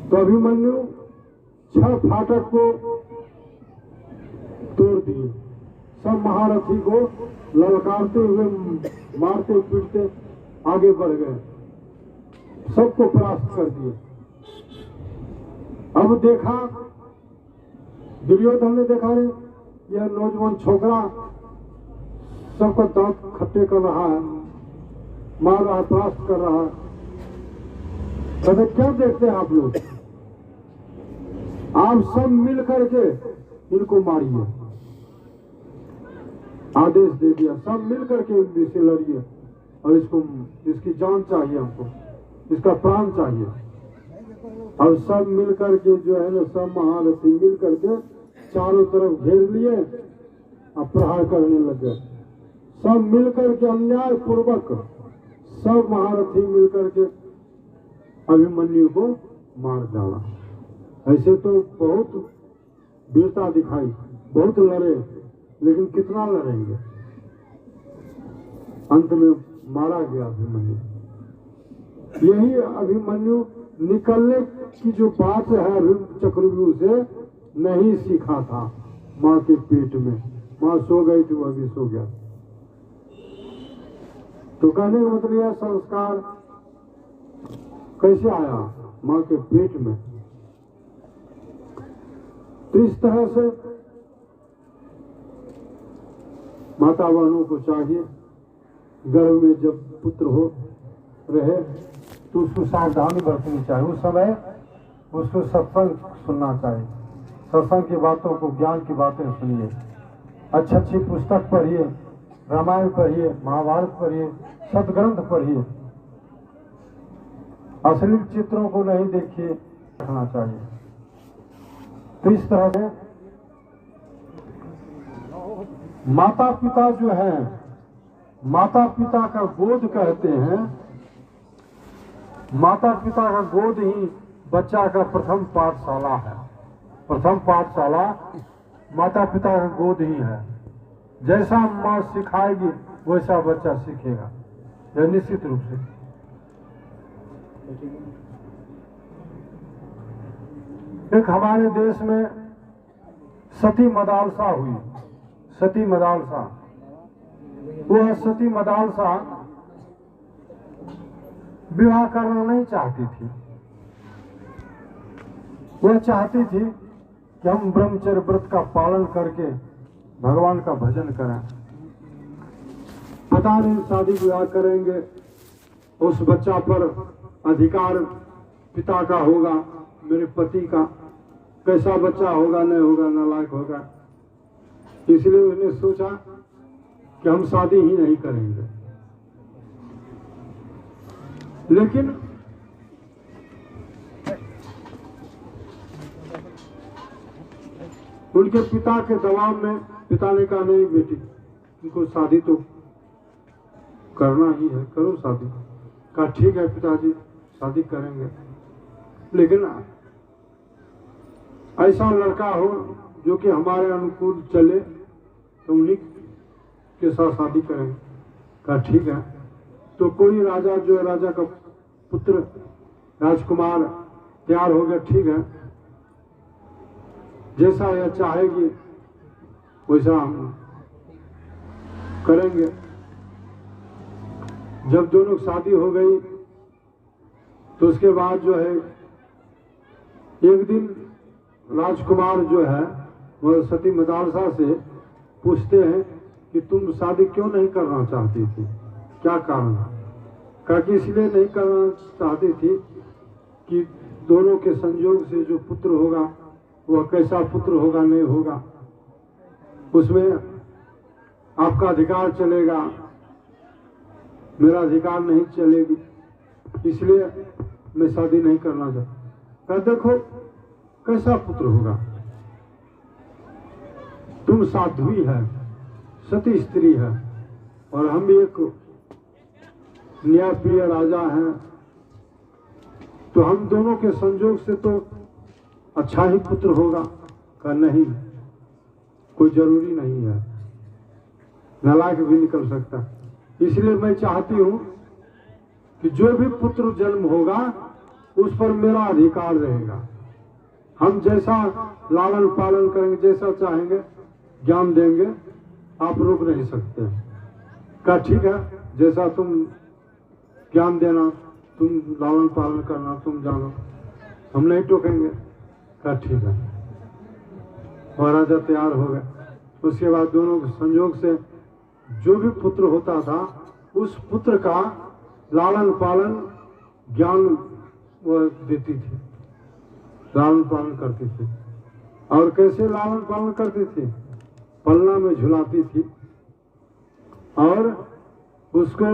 Speaker 1: तो अभिमन्यु 6 फाटक को तोड़ दिए, सब महारथी को ललकारते हुए मारते पीटते आगे बढ़ गए, सबको परास्त कर दिए। अब देखा दुर्योधन ने, देखा रे यह नौजवान छोकरा सबका दांत खट्टे कर रहा है, मार रहा, परास्त कर रहा है। कहते क्या देखते हैं आप लोग, आप सब मिल करके इनको मारिए। आदेश दे दिया, सब मिल करके इनसे लड़िए और इसकी जान चाहिए हमको, इसका प्राण चाहिए। अब सब मिल करके जो है ना, सब महारथी मिल करके चारों तरफ घेर लिए और प्रहार करने लगे। सब मिल करके अन्याय पूर्वक सब महारथी मिल करके अभिमन्यु को मार डाला। ऐसे तो बहुत वीरता दिखाई, बहुत लड़े, लेकिन कितना लड़ेंगे, अंत में मारा गया अभिमन्यु। यही अभिमन्यु निकलने की जो बात है चक्रव्यूह से नहीं सीखा था माँ के पेट में। माँ सो गई थी, वह भी सो गया। तो कहने का मतलब यह संस्कार कैसे आया माँ के पेट में। तो इस तरह से माता बहनों को चाहिए गर्भ में जब पुत्र हो रहे तो उसको सावधानी बरतनी चाहिए। उस समय उसको सत्संग सुनना चाहिए, सत्संग की बातों को, ज्ञान की बातें सुनिए, अच्छी अच्छी पुस्तक पढ़िए, रामायण पढ़िए, महाभारत पढ़िए, सदग्रंथ पढ़िए, अश्लील चित्रों को नहीं देखिए, रखना चाहिए। तो इस तरह से माता पिता जो है, माता पिता का गोद कहते हैं माता पिता का गोद ही बच्चा का प्रथम पाठशाला है। प्रथम पाठशाला माता पिता का गोद ही है। जैसा माँ सिखाएगी वैसा बच्चा सीखेगा, यह निश्चित रूप से। एक हमारे देश में सती मदालसा हुई। सती मदालसा, वह सती मदालसा विवाह करना नहीं चाहती थी। वह चाहती थी कि हम ब्रह्मचर्य व्रत का पालन करके भगवान का भजन करें। पता नहीं शादी विवाह करेंगे उस बच्चा पर अधिकार पिता का होगा, मेरे पति का। कैसा बच्चा होगा, नहीं होगा, नालायक होगा। इसलिए उसने सोचा कि हम शादी ही नहीं करेंगे। लेकिन उनके पिता के दबाव में पिता ने कहा नहीं बेटी, तुमको शादी तो करना ही है, करो शादी। कहा ठीक है पिताजी, शादी करेंगे, लेकिन ऐसा लड़का हो जो कि हमारे अनुकूल चले, तो उन्हीं के साथ शादी करेंगे। कहा ठीक है। तो कोई राजा जो है, राजा का पुत्र राजकुमार तैयार हो गया। ठीक है, जैसा यह चाहेगी वैसा हम करेंगे। जब दोनों की शादी हो गई तो उसके बाद जो है एक दिन राजकुमार जो है वह सती मदालसा से पूछते हैं कि तुम शादी क्यों नहीं करना चाहती थी, क्या कारण? कहा कि इसलिए नहीं करना चाहती थी कि दोनों के संयोग से जो पुत्र होगा वह कैसा पुत्र होगा, नहीं होगा, उसमें आपका अधिकार चलेगा, मेरा अधिकार नहीं चलेगी, इसलिए मैं शादी नहीं करना चाहता। देखो कैसा पुत्र होगा, तुम साध्वी है, सती स्त्री है, और हम भी एक न्यायप्रिय राजा हैं, तो हम दोनों के संयोग से तो अच्छा ही पुत्र होगा। का नहीं, कोई जरूरी नहीं है, नालायक भी निकल सकता। इसलिए मैं चाहती हूं कि जो भी पुत्र जन्म होगा उस पर मेरा अधिकार रहेगा। हम जैसा लालन पालन करेंगे, जैसा चाहेंगे ज्ञान देंगे, आप रोक नहीं सकते। कहा ठीक है, जैसा तुम ज्ञान देना, तुम लालन पालन करना, तुम जानो, हम नहीं टोकेंगे। कहा ठीक है। महाराजा तैयार हो गए। उसके बाद दोनों के संयोग से जो भी पुत्र होता था उस पुत्र का लालन पालन ज्ञान वह देती थी, लालन पालन करती थी। और कैसे लालन पालन करती थी? पलना में झुलाती थी और उसको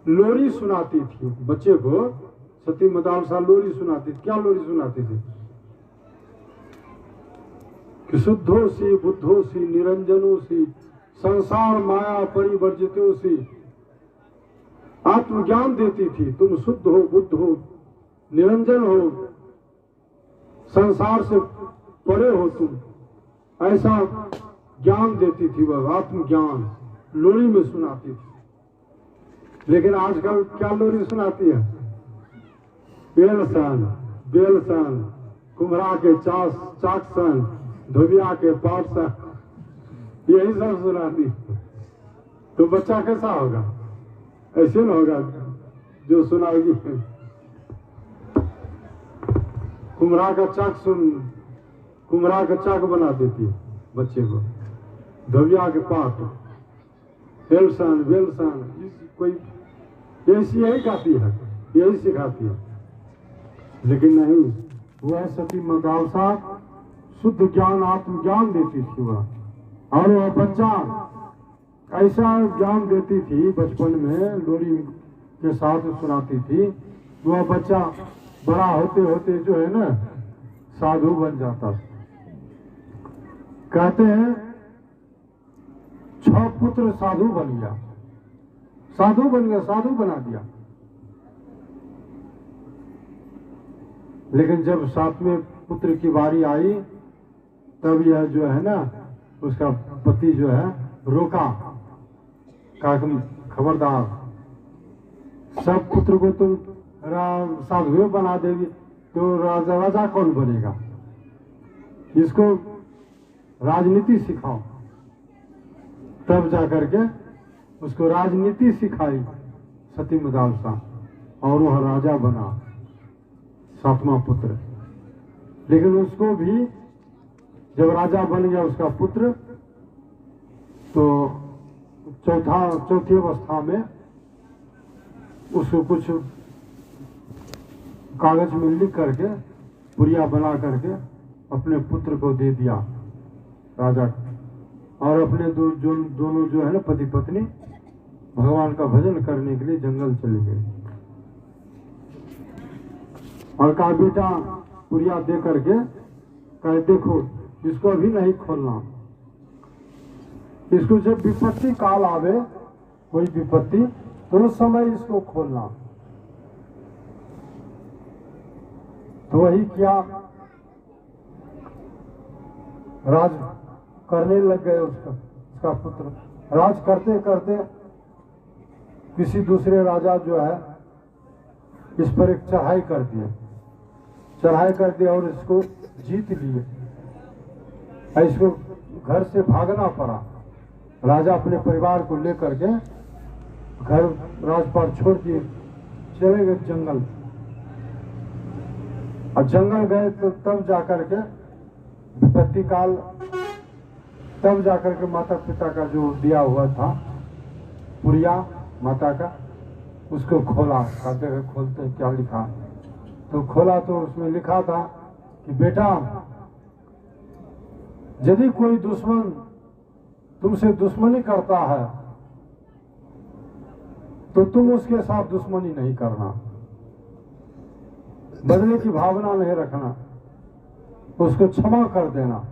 Speaker 1: लोरी सुनाती थी। बच्चे को सती मदालसा लोरी सुनाती थी। क्या लोरी सुनाती थी? कि शुद्धोसी बुद्धोसी निरंजनोसी संसार माया परिवर्जितोसी। आत्मज्ञान देती थी, तुम शुद्ध हो, बुद्ध हो, निरंजन हो, संसार से परे हो तुम, ऐसा ज्ञान देती थी। वह आत्मज्ञान लोरी में सुनाती थी। लेकिन आजकल क्या लोरी सुनाती है? बेलसन, बेलसन, कुम्हरा के चाकसन, धोबिया के पाठसन, यही सब सुनाती। तो बच्चा कैसा होगा? ऐसे न होगा जो सुनाएगी। कुम्हरा का चाक सुन, कुम्हरा का चाक बना देती है बच्चे को। धोबिया के पाठ, बेलसन, बेलसन, कोई यही गाती है, यही सिखाती है। लेकिन नहीं, वह सती मदालसा शुद्ध ज्ञान आत्मज्ञान देती थी वह। और वह बच्चा ऐसा ज्ञान देती थी, बचपन में लोरी के साथ सुनाती थी। वह बच्चा बड़ा होते होते जो है ना साधु बन जाता। कहते हैं 6 पुत्र साधु बन गया, साधु बन गया, साधु बना दिया। लेकिन जब सातवें पुत्र की बारी आई तब यह जो है ना उसका पति जो है रोका, कहा कि खबरदार, सब पुत्र को तुम साधु बना देगी तो राजा कौन बनेगा, इसको राजनीति सिखाओ। तब जाकर के उसको राजनीति सिखाई सती मदालसा और वह राजा बना, सातवां पुत्र। लेकिन उसको भी जब राजा बन गया उसका पुत्र, तो चौथी अवस्था में उसको कुछ कागज में लिख करके पुड़िया बना करके अपने पुत्र को दे दिया राजा, और अपने दोनों जो है ना पति पत्नी भगवान का भजन करने के लिए जंगल चले गए। और कहा बेटा पुड़िया दे करके कहे देखो इसको अभी नहीं खोलना, इसको जब विपत्ति काल आवे कोई विपत्ति तो उस समय इसको खोलना। तो वही किया, राज करने लग गए उसका पुत्र। राज करते करते किसी दूसरे राजा जो है इस पर एक चढ़ाई कर दिए और इसको जीत लिए। इसको घर से भागना पड़ा, राजा अपने परिवार को लेकर के घर राजपाट छोड़ दिए, चले गए जंगल। और जंगल गए तो तब जाकर के विपत्ति काल, तब जाकर के माता पिता का जो दिया हुआ था पुड़िया माता का, उसको खोला, कहते हैं खोलते क्या लिखा, तो खोला तो उसमें लिखा था कि बेटा यदि कोई दुश्मन तुमसे दुश्मनी करता है तो तुम उसके साथ दुश्मनी नहीं करना, बदले की भावना नहीं रखना, उसको क्षमा कर देना।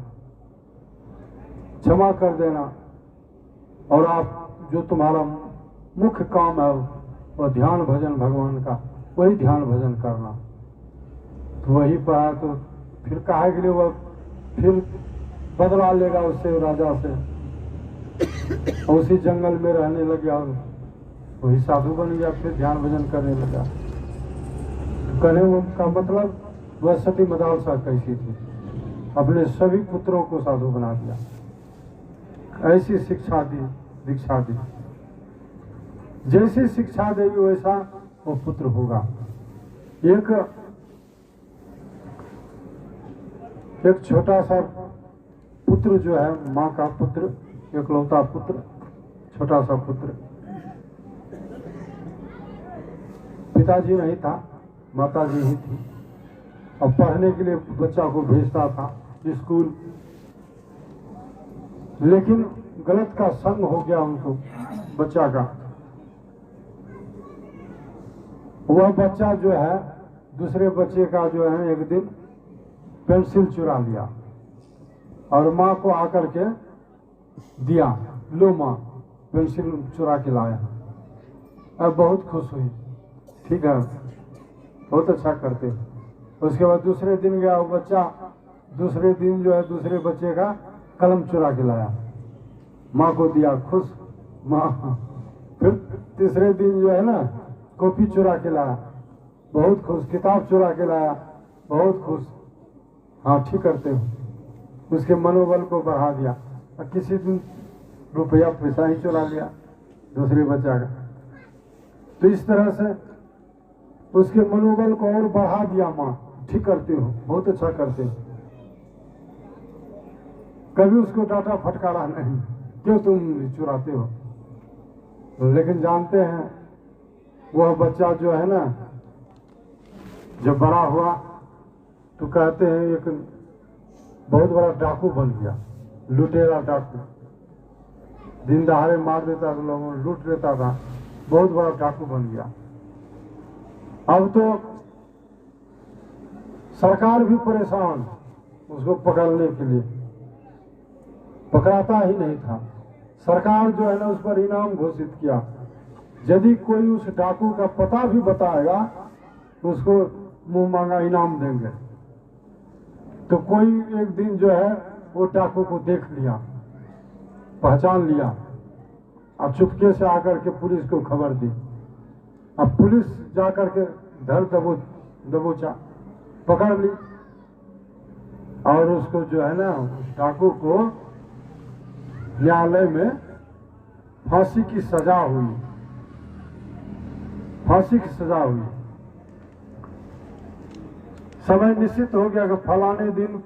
Speaker 1: और आप जो तुम्हारा मुख्य काम है वह ध्यान भजन भगवान का, वही ध्यान भजन करना। तो वही पाया तो फिर कहा के लिए वह फिर बदला लेगा उससे, राजा से, और उसी जंगल में रहने लग गया, वही साधु बन गया, फिर ध्यान भजन करने लगा। कहने का मतलब वह सती मदालसा कैसी थी, अपने सभी पुत्रों को साधु बना दिया, ऐसी शिक्षा दी, दीक्षा दी। जैसी शिक्षा देगी वैसा वो पुत्र होगा। एक छोटा सा पुत्र जो है, माँ का पुत्र, एकलौता पुत्र, छोटा सा पुत्र, पिताजी नहीं था, माताजी ही थी, और पढ़ने के लिए बच्चा को भेजता था स्कूल। लेकिन गलत का संग हो गया उनको, बच्चा का। वह बच्चा जो है दूसरे बच्चे का जो है एक दिन पेंसिल चुरा लिया और माँ को आकर के दिया, लो माँ पेंसिल चुरा के लाया। अब बहुत खुश हुई, ठीक है बहुत अच्छा करते। उसके बाद दूसरे दिन गया वो बच्चा, दूसरे दिन जो है दूसरे बच्चे का कलम चुरा के लाया, माँ को दिया, खुश माँ। फिर तीसरे दिन जो है ना कॉपी चुरा के लाया, बहुत खुश, किताब चुरा के लाया, बहुत खुश। हाँ ठीक करते हो। उसके मनोबल को बढ़ा दिया। और किसी दिन रुपया पैसा ही चुरा लिया दूसरे बच्चा का। तो इस तरह से उसके मनोबल को और बढ़ा दिया, माँ ठीक करते हो, बहुत अच्छा करते हो। कभी उसको डांटा फटकारा नहीं, क्यों तुम चुराते हो। लेकिन जानते हैं वह बच्चा जो है ना जब बड़ा हुआ तो कहते हैं एक बहुत बड़ा डाकू बन गया, लुटेरा डाकू, दिन दहाड़े मार देता था, लोगों को लूट लेता था, बहुत बड़ा डाकू बन गया। अब तो सरकार भी परेशान उसको पकड़ने के लिए, पकड़ाता ही नहीं था। सरकार जो है ना उस पर इनाम घोषित किया, यदि कोई उस डाकू का पता भी बताएगा उसको मुंह मांगा इनाम देंगे। तो कोई एक दिन जो है वो डाकू को देख लिया, पहचान लिया और चुपके से आकर के पुलिस को खबर दी। अब पुलिस जाकर के धर दबोचा पकड़ ली और उसको जो है ना उस डाकू को न्यायालय में फांसी की सजा हुई, फांसी की सजा हुई। समय निश्चित हो गया कि फलाने दिन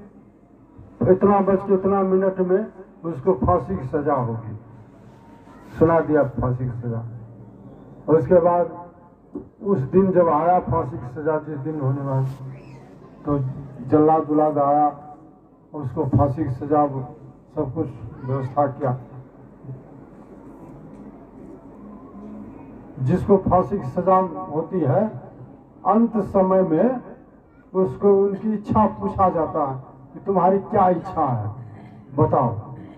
Speaker 1: इतना बज के इतना मिनट में उसको फांसी की सजा होगी, सुना दिया फांसी की सजा। और उसके बाद उस दिन जब आया फांसी की सजा, जिस दिन होने वाला, तो जल्लाद दुलाद आया, उसको फांसी की सजा सब कुछ व्यवस्था किया। जिसको फांसी की सजा होती है, अंत समय में उसको उनकी इच्छा पूछा जाता है कि तुम्हारी क्या इच्छा है बताओ,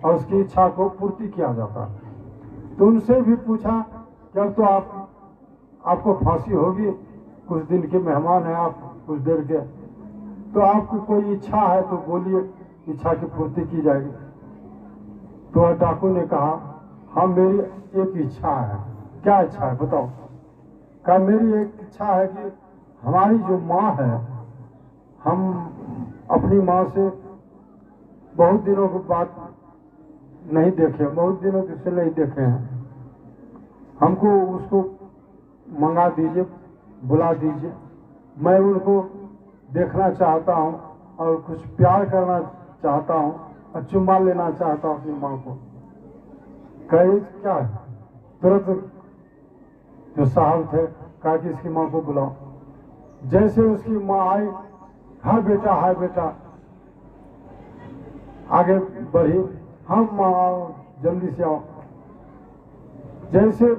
Speaker 1: और उसकी इच्छा को पूर्ति किया जाता है। तो उनसे भी पूछा कि अब तो आपको फांसी होगी, कुछ दिन के मेहमान हैं आप, कुछ देर के, तो आपकी कोई इच्छा है तो बोलिए, इच्छा की पूर्ति की जाएगी। तो डाकू ने कहा हाँ मेरी एक इच्छा है। क्या इच्छा है बताओ? कहा मेरी एक इच्छा है कि हमारी जो माँ है, हम अपनी माँ से बहुत दिनों के बाद नहीं देखे, बहुत दिनों से नहीं देखे हैं, हमको उसको मंगा दीजिए, बुला दीजिए, मैं उनको देखना चाहता हूँ और कुछ प्यार करना चाहता हूँ और चुम्मा लेना चाहता हूँ अपनी माँ को। कहे क्या है? तुरंत जो साहब थे कहा कि इसकी माँ को बुलाओ। जैसे उसकी माँ आई, हाँ बेटा, हाँ बेटा, आगे बढ़ी, हम माँ आओ, जल्दी से आओ। जैसे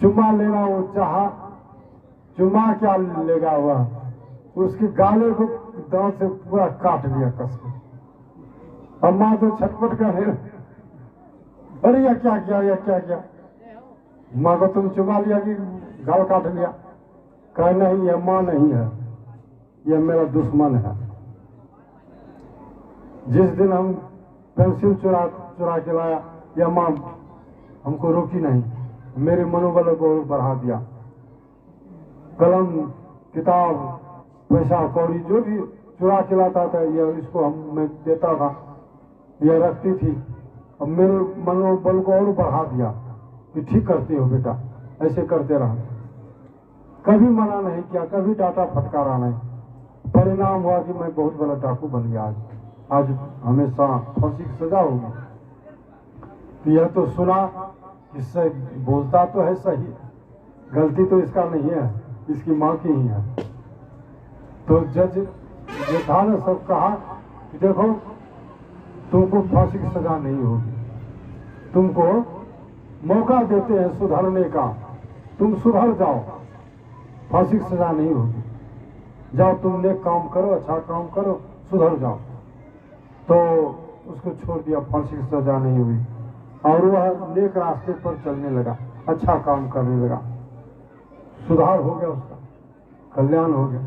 Speaker 1: चुम्मा लेना वो चाहा, चुम्मा क्या लेगा वह, उसके गाले को दांत से पूरा काट लिया कस के। अब माँ तो छटपट कर रही, अरे यह क्या किया, यह क्या किया? माँ को तुम चुम्मा लिया कि गाल काट लिया? कह नहीं, यह माँ नहीं है, यह मेरा दुश्मन है। जिस दिन हम पेंसिल चुरा के लाया, यह माँ हमको रोकी नहीं, मेरे मनोबल को बढ़ा दिया। कलम, किताब, पैसा कौड़ी जो भी चुरा के लाता था, यह इसको मैं देता था, यह रखती थी। अब मेरे मनोबल को और बढ़ा दिया कि ठीक करते हो बेटा, ऐसे करते रहो। कभी मना नहीं किया, कभी डांटा फटकारा नहीं। परिणाम हुआ कि मैं बहुत बड़ा डाकू बन गया। आज हमेशा फांसी की सजा होगी। यह तो सुना, इससे बोलता तो है सही, गलती तो इसका नहीं है, इसकी माँ की ही है। तो जज जो था ना, सब कहा कि देखो तुमको फांसी की सजा नहीं होगी, तुमको मौका देते हैं सुधरने का, तुम सुधर जाओ, फांसी की सजा नहीं होगी, जाओ तुम नेक काम करो, अच्छा काम करो, सुधर जाओ। तो उसको छोड़ दिया, फांसी की सजा नहीं हुई और वह नेक रास्ते पर चलने लगा, अच्छा काम करने लगा, सुधार हो गया, उसका कल्याण हो गया।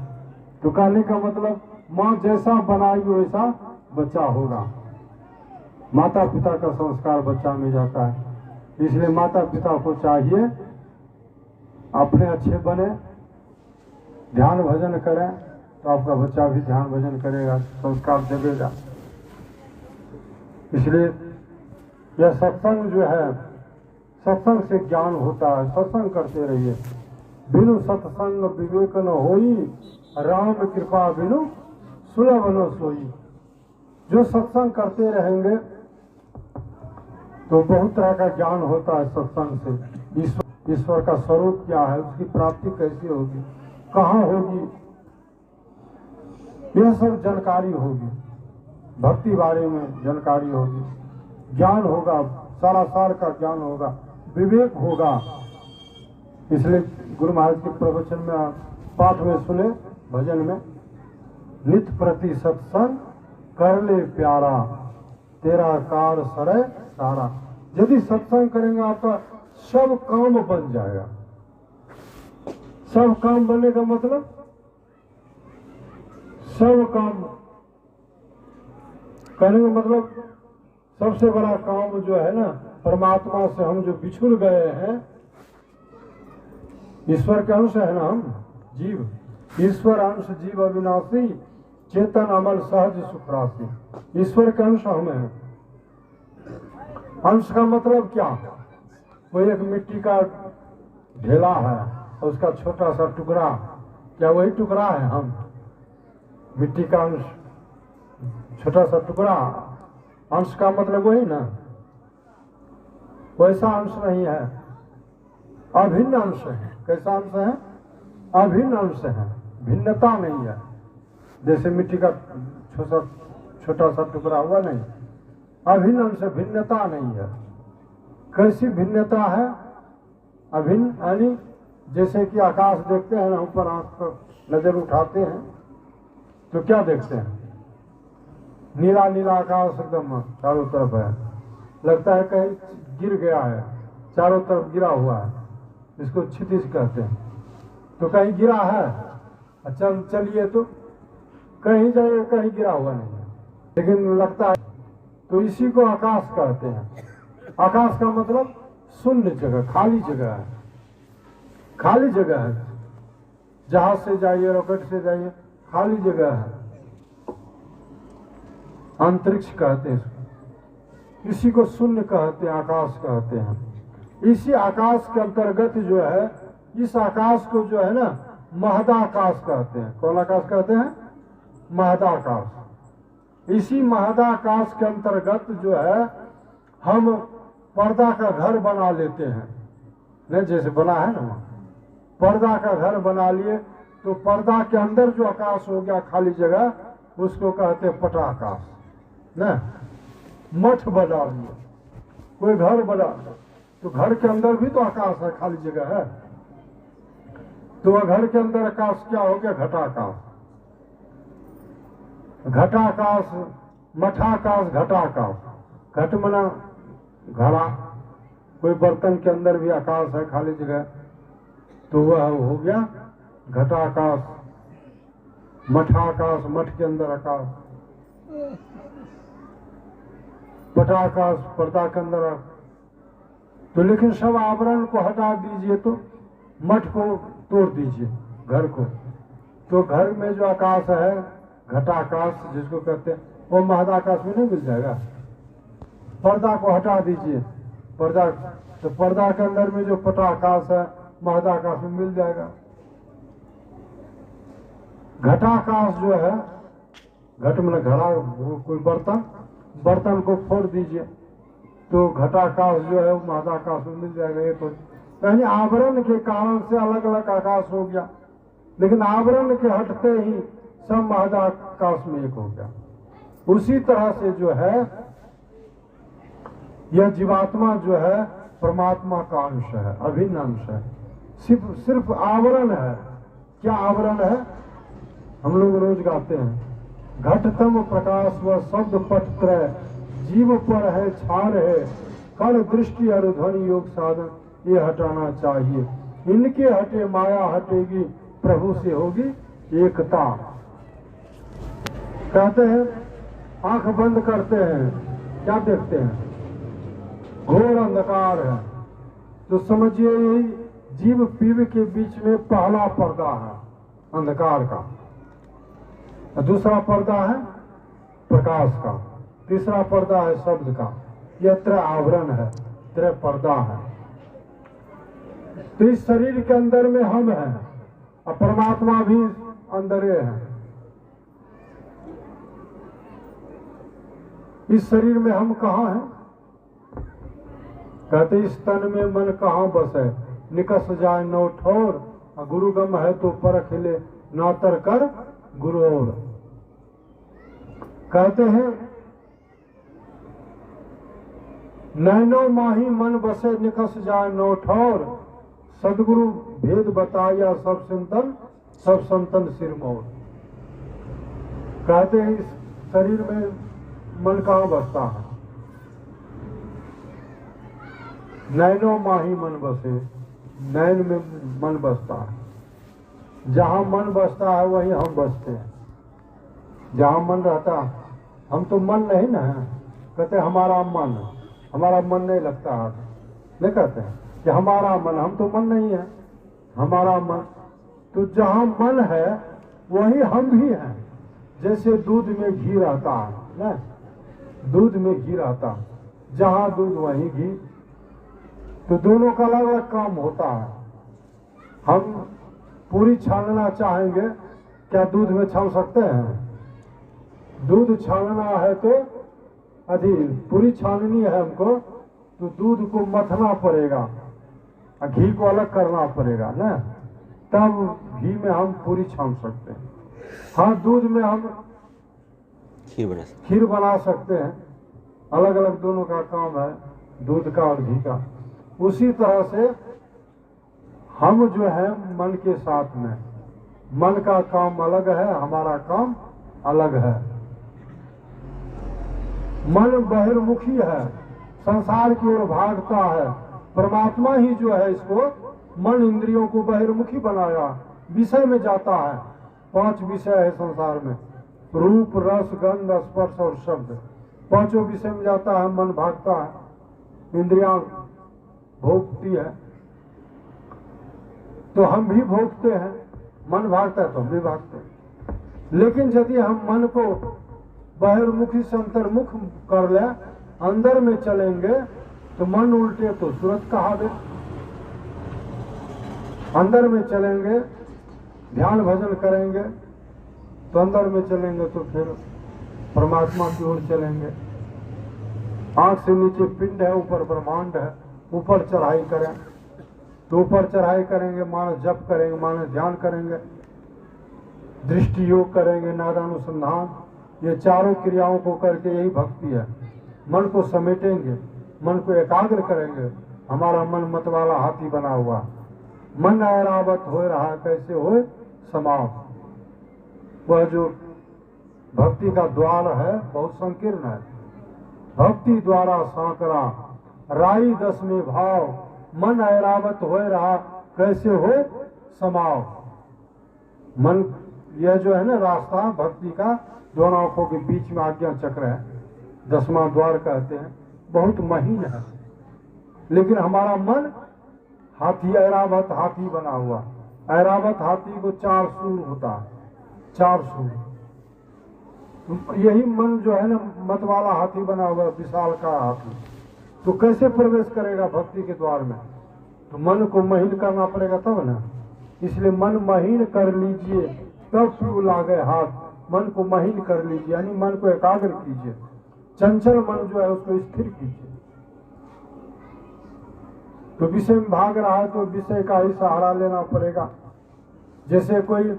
Speaker 1: तो कहने का मतलब माँ जैसा बनाएगी वैसा बच्चा होगा। माता पिता का संस्कार बच्चा में जाता है, इसलिए माता पिता को चाहिए अपने अच्छे बने, ध्यान भजन करें, तो आपका बच्चा भी ध्यान भजन करेगा, संस्कार देगा। इसलिए यह सत्संग जो है, सत्संग से ज्ञान होता है, सत्संग करते रहिए। बिनु सत्संग विवेक न होई, राम कृपा बिनु सुलभ न सोई। जो सत्संग करते रहेंगे तो बहुत तरह का ज्ञान होता है सत्संग से। ईश्वर का स्वरूप क्या है, उसकी प्राप्ति कैसे होगी, कहाँ होगी, यह सब जानकारी होगी। भक्ति बारे में जानकारी होगी, ज्ञान होगा, सारा सार का ज्ञान होगा, विवेक होगा। इसलिए गुरु महाराज के प्रवचन में, पाठ में सुने, भजन में, नित प्रति सत्संग कर ले प्यारा, तेरा कार सरे सारा। यदि सत्संग करेंगे आपका सब काम बन जाएगा। सब काम बनने का मतलब सब काम कहने का मतलब सबसे बड़ा काम जो है ना, परमात्मा से हम जो बिछुड़ गए हैं, ईश्वर के अंश है ना हम जीव, ईश्वर अंश जीव अविनाशी, चेतन अमल सहज सुख राशि। ईश्वर के अंश हम हैं। अंश का मतलब क्या? वो एक मिट्टी का ढेला है, उसका छोटा सा टुकड़ा, क्या वही टुकड़ा है हम? मिट्टी का अंश, छोटा सा टुकड़ा, अंश का मतलब वही ना। वैसा अंश नहीं है, अभिन्न अंश है। कैसा अंश है? अभिन्न अंश है, भिन्नता नहीं है। जैसे मिट्टी का छोटा सा टुकड़ा हुआ नहीं, अभिन्न अंश, भिन्नता नहीं है। कैसी भिन्नता है? अभिन्न यानी जैसे कि आकाश देखते हैं ना, ऊपर आंख पर नजर उठाते हैं तो क्या देखते हैं? नीला नीला आकाश एकदम चारों तरफ है, लगता है कहीं गिर गया है, चारों तरफ गिरा हुआ है, इसको क्षितिज कहते हैं। तो कहीं गिरा है, चलिए तो कहीं जाइए, कहीं गिरा हुआ नहीं है, लेकिन लगता है, तो इसी को आकाश कहते हैं। आकाश का मतलब शून्य जगह, खाली जगह है, खाली जगह है। जहाज से जाइए, रॉकेट से जाइए, खाली जगह है, अंतरिक्ष कहते हैं इसको। इसी को शून्य कहते हैं, आकाश कहते हैं। इसी आकाश के अंतर्गत जो है, इस आकाश को जो है ना महदाकाश कहते हैं। कौन आकाश कहते हैं? महदाकाश। इसी महदाकाश के अंतर्गत जो है हम पर्दा का घर बना लेते हैं, नहीं जैसे बना है ना, पर्दा का घर बना लिए, तो पर्दा के अंदर जो आकाश हो गया खाली जगह, उसको कहते हैं पटाकाश न। मठ बना लिया, कोई घर बना, तो घर के अंदर भी तो आकाश है, खाली जगह है, तो वह घर के अंदर आकाश क्या हो गया? घटाकाश। घटाकाश, मठाकाश, घटाकाश। घट मना घड़ा, कोई बर्तन के अंदर भी आकाश है, खाली जगह, तो वह हो गया घटाकाश। मठाकाश, मठ के अंदर आकाश। पटाकाश, पर्दा के अंदर। तो लेकिन सब आवरण को हटा दीजिए, तो मठ को तोड़ दीजिए, घर को, तो घर में जो आकाश है, घटाकाश जिसको कहते हैं, वो महदाकाश में नहीं मिल जाएगा। पर्दा को हटा दीजिए, पर्दा, तो पर्दा के अंदर में जो पटाकाश है, महदाकाश में मिल जाएगा। घटाकाश जो है, घट में घड़ा, कोई बर्तन, बर्तन को फोड़ दीजिए, तो घटाकाश जो है वो महदाकाश में मिल जाएगा। ये तो यानी आवरण के कारण से अलग अलग आकाश हो गया, लेकिन आवरण के हटते ही सब महदाकाश में एक हो गया। उसी तरह से जो है यह जीवात्मा जो है परमात्मा का अंश है, अभिन्न अंश है। सिर्फ आवरण है। क्या आवरण है? हम लोग रोज गाते हैं, घटतम प्रकाश व शब्द पट त्रय, जीव पर है छार है, कण दृष्टि और ध्वनि योग साधन, ये हटाना चाहिए। इनके हटे माया हटेगी, प्रभु से होगी एकता। कहते हैं, आंख बंद करते हैं, क्या देखते हैं? घोर अंधकार है, तो समझिए यही जीव पीव के बीच में पहला पर्दा है अंधकार का, दूसरा पर्दा है प्रकाश का, तीसरा पर्दा है शब्द का। यह त्रय आवरण है, त्रय पर्दा है। तो इस शरीर के अंदर में हम हैं और परमात्मा भी अंदरे है। इस शरीर में हम कहाँ हैं? कहते इस तन में मन कहाँ बसे, निकस जाए नौ ठोर, गुरु गम है तो परख ले, नातर कर गुरु और। कहते हैं नैनो माही मन बसे, निकस जाए नौ ठोर, सदगुरु भेद बताया सब संतन सिर मोर। कहते हैं इस शरीर में मन कहाँ बसता है? नैनो माही मन बसे, नैन में मन बसता है। जहाँ मन बसता है वहीं हम बसते हैं।
Speaker 3: जहाँ मन रहता, हम तो मन नहीं ना है, कहते हमारा मन नहीं लगता हाथ, नहीं कहते हैं कि हमारा मन, हम तो मन नहीं है, हमारा मन। तो जहाँ मन है वही हम भी हैं। जैसे दूध में घी रहता है ना, दूध में घी रहता, जहाँ दूध वहीं घी, तो दोनों का अलग अलग काम होता है। हम पूरी छानना चाहेंगे, क्या दूध में छान सकते हैं? दूध छानना है तो पूरी छाननी है हमको, तो दूध को मथना पड़ेगा, घी को अलग करना पड़ेगा ना, तब घी में हम पूरी छान सकते हैं। हाँ, दूध में हम खीर बना सकते हैं। अलग अलग दोनों का काम है, दूध का और घी का। उसी तरह से हम जो है मन के साथ में, मन का काम अलग है, हमारा काम अलग है। मन बहिर्मुखी है, संसार की ओर भागता है। परमात्मा ही जो है इसको मन इंद्रियों को बहिर्मुखी बनाया, विषय में जाता है। 5 विषय है संसार में, रूप रस गंध स्पर्श और शब्द। 5 विषय में जाता है, मन भागता है, इंद्रियां भोगती है। तो हम भी भोगते हैं, मन भागता है तो हम भी भागते हैं। लेकिन यदि हम मन को बहिर्मुखी से अंतर्मुख कर ले, अंदर में चलेंगे, तो मन उल्टे तो सूरत कहावे। अंदर में चलेंगे, ध्यान भजन करेंगे, तो अंदर में चलेंगे तो फिर परमात्मा की ओर चलेंगे। आंख से नीचे पिंड है, ऊपर ब्रह्मांड है, ऊपर चढ़ाई करें तो ऊपर चढ़ाई करेंगे, मानस जप करेंगे, मानस ध्यान करेंगे, दृष्टि योग करेंगे, नादानुसंधान, ये चारों क्रियाओं को करके यही भक्ति है। मन को समेटेंगे, मन को एकाग्र करेंगे। हमारा मन मत वाला हाथी बना हुआ, मन ऐरावत हो रहा, कैसे हो समाप्त। वह जो भक्ति का द्वार है बहुत संकीर्ण है। भक्ति द्वारा सांकरा राई 10 में भाव, मन ऐरावत हो रहा, कैसे हो समाओ। मन, यह जो है ना रास्ता भक्ति का, दोनों आंखों के बीच में आज्ञा चक्र है, 10वां द्वार कहते हैं, बहुत महीन है। लेकिन हमारा मन हाथी, ऐरावत हाथी बना हुआ। ऐरावत हाथी को 4 सूंड होता है, 4 सूंड। यही मन जो है ना मत वाला हाथी बना हुआ, विशाल का हाथी। तो कैसे प्रवेश करेगा भक्ति के द्वार में? तो मन को महीन करना पड़ेगा तब ना। इसलिए मन महीन कर लीजिए तब क्यों लागे हाथ। मन को महीन कर लीजिए, यानी मन को एकाग्र कीजिए। चंचल मन जो है उसको स्थिर कीजिए। तो विषय में भाग रहा है तो विषय का ही सहारा लेना पड़ेगा। जैसे कोई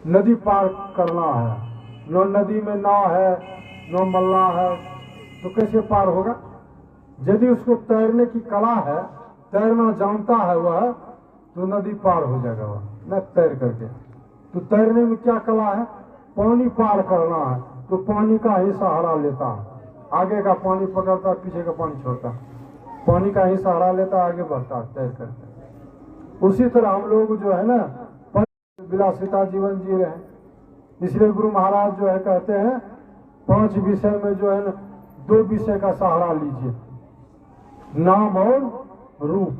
Speaker 3: नदी पार करना है, न नदी में नाव है, न मल्ला है, तो कैसे पार होगा? यदि उसको तैरने की कला है, तैरना जानता है वह, तो नदी पार हो जाएगा वह न तैर करके। तो तैरने में क्या कला है? पानी पार करना है, तो पानी का ही सहारा लेता है। आगे का पानी पकड़ता है, पीछे का पानी छोड़ता है, पानी का ही सहारा लेता है, आगे बढ़ता है तैर करके। उसी तरह हम लोग जो है ना विलासिता जीवन जी रहे हैं। इसलिए गुरु महाराज जो है कहते हैं 5 विषय में जो है ना 2 विषय का सहारा लीजिए, नाम और रूप,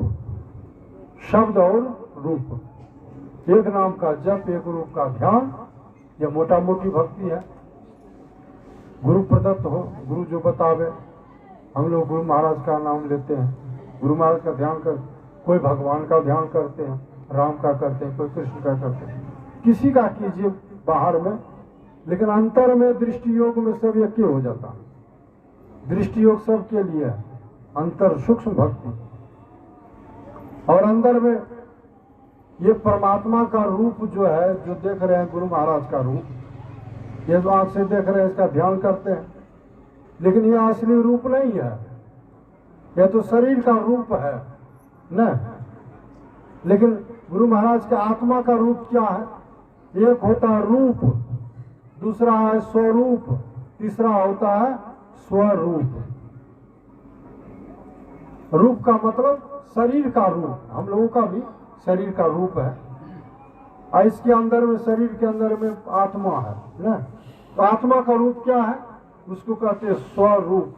Speaker 3: शब्द और रूप। एक नाम का जप, एक रूप का ध्यान, यह मोटा मोटी भक्ति है। गुरु प्रदत्त हो, गुरु जो बतावे। हम लोग गुरु महाराज का नाम लेते हैं, गुरु महाराज का ध्यान कर, कोई भगवान का ध्यान करते हैं, राम का करते हैं, कोई कृष्ण का करते हैं, किसी का कीजिए बाहर में, लेकिन अंतर में दृष्टि योग में सब एक हो जाता है। दृष्टि योग सबके लिए है, अंतर सूक्ष्म भक्ति। और अंदर में ये परमात्मा का रूप जो है, जो देख रहे हैं गुरु महाराज का रूप, ये जो आंख से देख रहे हैं इसका ध्यान करते हैं, लेकिन ये असली रूप नहीं है, यह तो शरीर का रूप है न। लेकिन गुरु महाराज के आत्मा का रूप क्या है? एक होता है रूप, दूसरा है स्वरूप, तीसरा होता है स्वरूप। रूप का मतलब शरीर का रूप, हम लोगों का भी शरीर का रूप है। और इसके अंदर में, शरीर के अंदर में आत्मा है ना। तो आत्मा का रूप क्या है? उसको कहते हैं स्वरूप।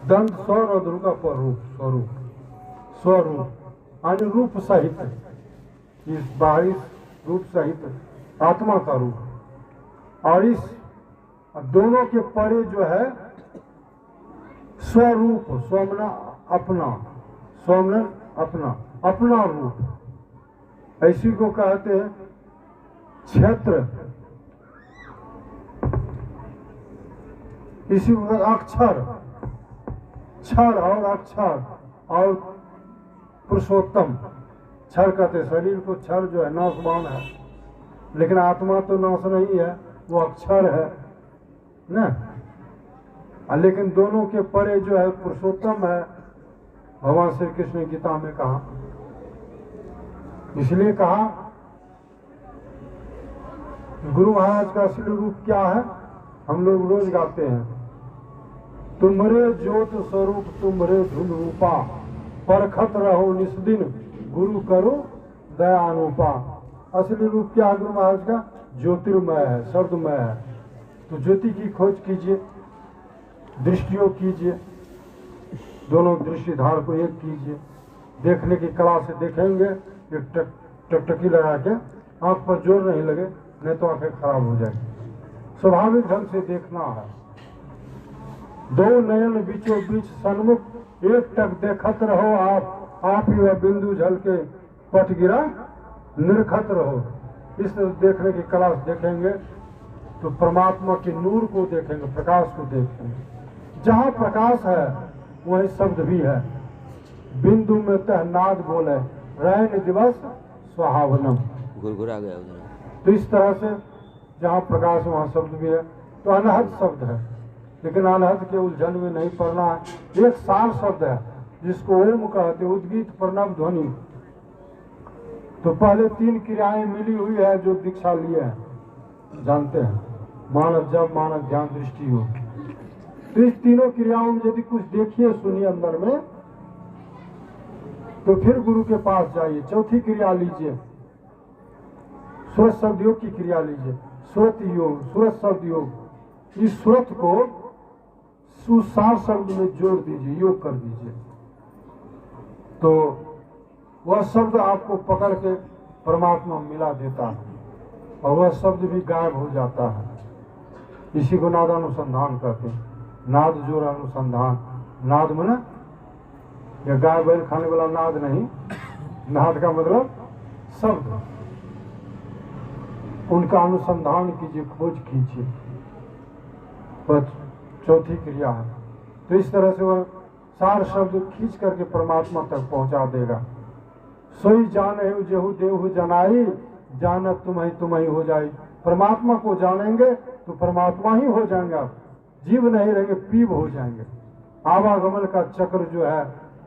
Speaker 3: दंत स्वर और ध्रुव का स्वरूप, स्वरूप, स्वरूप यानी रूप सहित, इस बाहरी रूप सहित आत्मा का रूप। और इस दोनों के परे जो है स्वरूप, स्वमना अपना, स्वमन अपना, अपना रूप, ऐसी को कहते हैं क्षेत्र। इसी को कहते अक्षर, क्षर और अक्षर और पुरुषोत्तम। क्षर कहते शरीर को, क्षर जो है नाशवान है, लेकिन आत्मा तो नाश नहीं है, वो अक्षर है ना। लेकिन दोनों के परे जो है पुरुषोत्तम है, भगवान श्री कृष्ण ने गीता में कहा। इसलिए कहा गुरु महाराज का असली रूप क्या है? हम लोग रोज गाते हैं, तुम्हारे ज्योत स्वरूप तुम्हारे धुन रूपा, परखत रहो निस्दिन गुरु करो दयानुपा। असली रूप क्या है गुरु महाराज का? ज्योतिर्मय है, शब्दमय है। तो ज्योति की खोज कीजिए, दृष्टियों कीजिए, दोनों दृष्टिधार को एक कीजिए। देखने की कला से देखेंगे, एक टकटकी लगा के, आंख पर जोर नहीं लगे, नहीं तो आंखें खराब हो जाएगी। स्वाभाविक ढंग से देखना है। दो नयन बीचों बीच सन्मुख, एक टक देखत रहो आप ही वह बिंदु झल के पट गिरा निरखत रहो। इस देखने की कला से देखेंगे तो परमात्मा के नूर को देखेंगे, प्रकाश को देखेंगे। जहाँ प्रकाश है वही शब्द भी है। बिंदु में तह नाद बोले, रैन दिवस सुहावनम।
Speaker 2: गुरगुरा गया उधर।
Speaker 3: तो इस तरह से जहाँ प्रकाश वहाँ शब्द भी है। तो अनहद शब्द है, लेकिन अनहद के उलझन में नहीं पड़ना है। एक सार शब्द है जिसको ओम कहते, उद्गीत प्रणव ध्वनि। तो पहले 3 क्रियाएं मिली हुई है जो दीक्षा लिए हैं, जानते हैं, मानव जब, मानव ध्यान, दृष्टि हो। तो इस तीनों क्रियाओं में यदि कुछ देखिए सुनिए अंदर में, तो फिर गुरु के पास जाइए। चौथी क्रिया लीजिए, सुरत शब्द योग की क्रिया लीजिए। सुरत योग, सुरत शब्द योग। इस सुरत को सुसार शब्द में जोड़ दीजिए, योग कर दीजिए, तो वह शब्द आपको पकड़ के परमात्मा मिला देता है और वह शब्द भी गायब हो जाता है। इसी को नादानुसंधान कहते हैं। नाद जोड़ अनुसंधान। नाद माने यह गाय बैल खाने वाला नाद नहीं, नाद का मतलब शब्द। उनका अनुसंधान कीजिए, खोज कीजिए, बस चौथी क्रिया है। तो इस तरह से वह सार शब्द खींच करके परमात्मा तक पहुंचा देगा। सोई जाने जेहू देहु जनाई, जानत तुम ही हो जाए। परमात्मा को जानेंगे तो परमात्मा ही हो जाएंगे आप। जीव नहीं रहेंगे, पीव हो जाएंगे। आवागमन का चक्र जो है,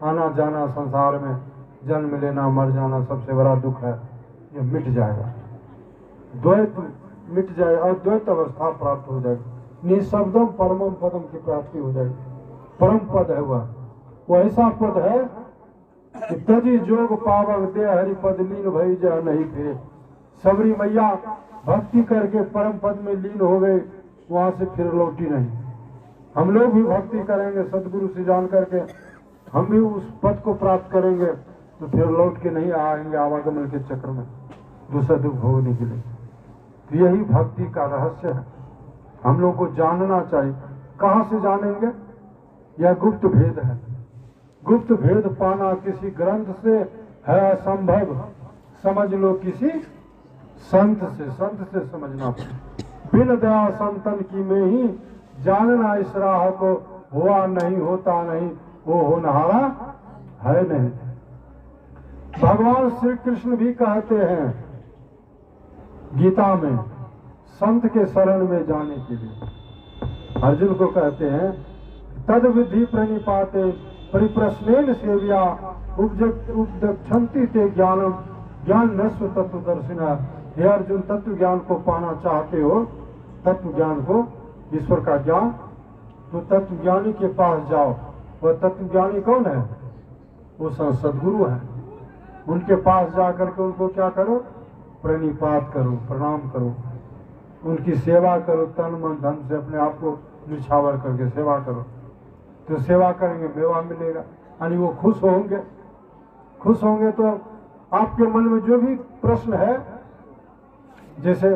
Speaker 3: आना जाना संसार में, जन्म लेना मर जाना, सबसे बड़ा दुख है, ये मिट जाएगा। द्वैत मिट जाए और द्वैत अवस्था प्राप्त हो जाएगी। निःशब्दम परमम पदम की प्राप्ति हो जाएगी। परम पद है वह ऐसा पद है कि तजी जोग पावक दे हरि पद लीन भई जा नहीं फिरे। सबरी मैया भक्ति करके परम पद में लीन हो गए, वहां से फिर लौटी नहीं। हम लोग भी भक्ति करेंगे सदगुरु से जान करके, हम भी उस पद को प्राप्त करेंगे, तो फिर लौट के नहीं आएंगे आवागमन के चक्र में दूसरा दुख भोगने के लिए। तो यही भक्ति का रहस्य है, हम लोग को जानना चाहिए। कहाँ से जानेंगे? यह गुप्त भेद है। गुप्त भेद पाना किसी ग्रंथ से है असंभव, समझ लो किसी संत से समझना पड़े। बिन दया संतन की में ही जानना इस राह को, हुआ नहीं होता नहीं, वो होनहारा है नहीं। भगवान श्री कृष्ण भी कहते हैं गीता में, संत के शरण में जाने के लिए अर्जुन को कहते हैं, तद विधि प्रणिपाते परिप्रश्नेन सेव्या उपदक्षन्ति ते ज्ञानम ज्ञान नस्व तत्व दर्शिना। हे अर्जुन, तत्व ज्ञान को पाना चाहते हो, तत्व ज्ञान को, ईश्वर का ज्ञान, तो तत्व ज्ञानी के पास जाओ। वह तत्व ज्ञानी कौन है? वो सदगुरु है। उनके पास जाकर के उनको क्या करो? प्रणिपात करो, प्रणाम करो, उनकी सेवा करो, तन मन धन से अपने आप को निछावर करके सेवा करो। तो सेवा करेंगे मेवा मिलेगा, यानी वो खुश होंगे। खुश होंगे तो आपके मन में जो भी प्रश्न है, जैसे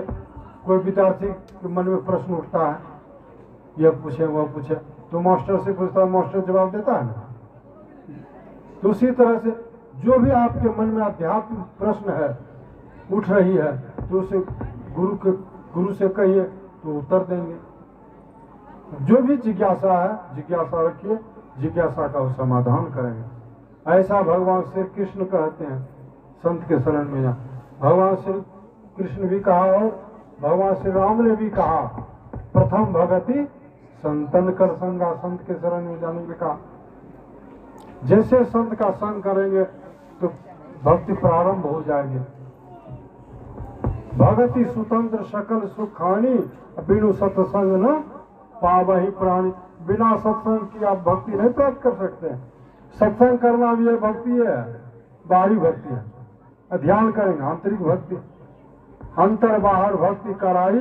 Speaker 3: कोई विद्यार्थी के मन में प्रश्न उठता है, यह पूछे वह पूछे, तो मास्टर से पूछता है, मास्टर जवाब देता है ना। तो उसी तरह से जो भी आपके मन में अध्यात्म प्रश्न है उठ रही है, तो उसे गुरु से कहिए तो उत्तर देंगे। जो भी जिज्ञासा है, जिज्ञासा रखिए, जिज्ञासा का वो समाधान करेंगे। ऐसा भगवान श्री कृष्ण कहते हैं संत के शरण में। भगवान श्री कृष्ण भी कहा और भगवान श्री राम ने भी कहा, प्रथम भगति संतन कर संगा, संत के शरण में जाने के कहा। जैसे संत का संग करेंगे तो भक्ति प्रारंभ हो जाएगी। भगति स्वतंत्र सकल सुखानी, बिनु सत्संग न पावहि प्राणी। बिना सत्संग की आप भक्ति नहीं प्राप्त कर सकते। सत्संग करना भी है भक्ति है, बाहरी भक्ति है। ध्यान करेंगे आंतरिक भक्ति, अंतर बाहर भक्ति कराई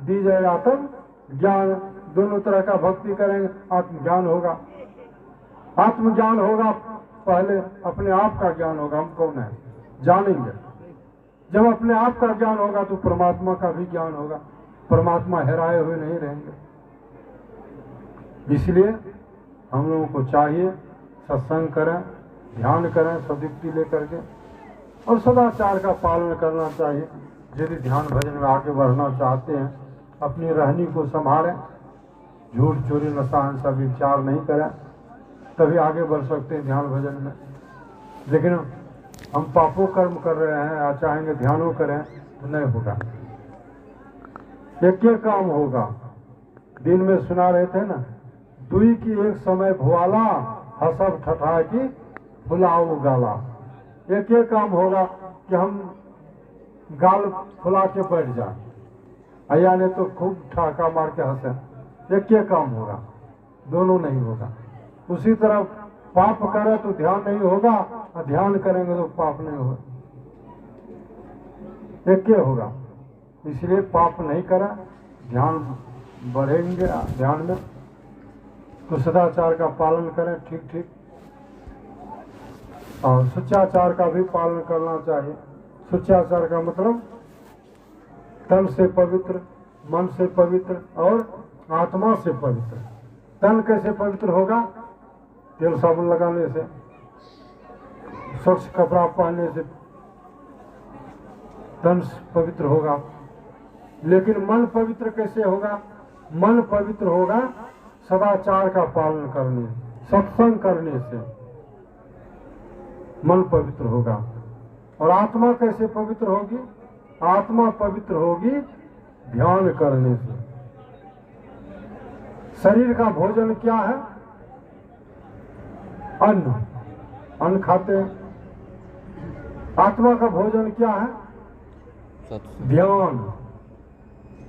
Speaker 3: दी जाए आत्म ज्ञान। दोनों तरह का भक्ति करेंगे, आत्मज्ञान होगा। आत्मज्ञान होगा, पहले अपने आप का ज्ञान होगा, हम कौन है जानेंगे। जब अपने आप का ज्ञान होगा तो परमात्मा का भी ज्ञान होगा। परमात्मा हेराए हुए नहीं रहेंगे। इसलिए हम लोगों को चाहिए सत्संग करें, ध्यान करें सदयुक्ति लेकर के, और सदाचार का पालन करना चाहिए। यदि ध्यान भजन में आगे बढ़ना चाहते हैं, अपनी रहनी को संभालें, झूठ चोरी नशा हिंसा विचार नहीं करें, तभी आगे बढ़ सकते हैं ध्यान भजन में। लेकिन हम पापों कर्म कर रहे हैं या चाहेंगे ध्यानों करें तो नहीं होगा। एक काम होगा। दिन में सुना रहे थे ना, दुई की एक समय भुआला, हसब ठठा की फुलाऊ गाला। एक काम होगा कि हम गाल फुला के बैठ जाए, अया ने तो खूब ठाका मार के हंसे। एक काम होगा, दोनों नहीं होगा। उसी तरह पाप करे तो ध्यान नहीं होगा, और ध्यान करेंगे तो पाप नहीं होगा। एक होगा। इसलिए पाप नहीं करें, ध्यान बढ़ेंगे ध्यान में तो सदाचार का पालन करें ठीक ठीक, और सुचाचार का भी पालन करना चाहिए। सुचाचार का मतलब तन से पवित्र, मन से पवित्र और आत्मा से पवित्र। तन कैसे पवित्र होगा? तेल साबुन लगाने से, स्वच्छ कपड़ा पहनने से तन पवित्र होगा। लेकिन मन पवित्र कैसे होगा? मन पवित्र होगा सदाचार का पालन करने, सत्संग करने से मन पवित्र होगा। और आत्मा कैसे पवित्र होगी? आत्मा पवित्र होगी ध्यान करने से। शरीर का भोजन क्या है? अन्न, अन्न खाते हैं। आत्मा का भोजन क्या है? ध्यान।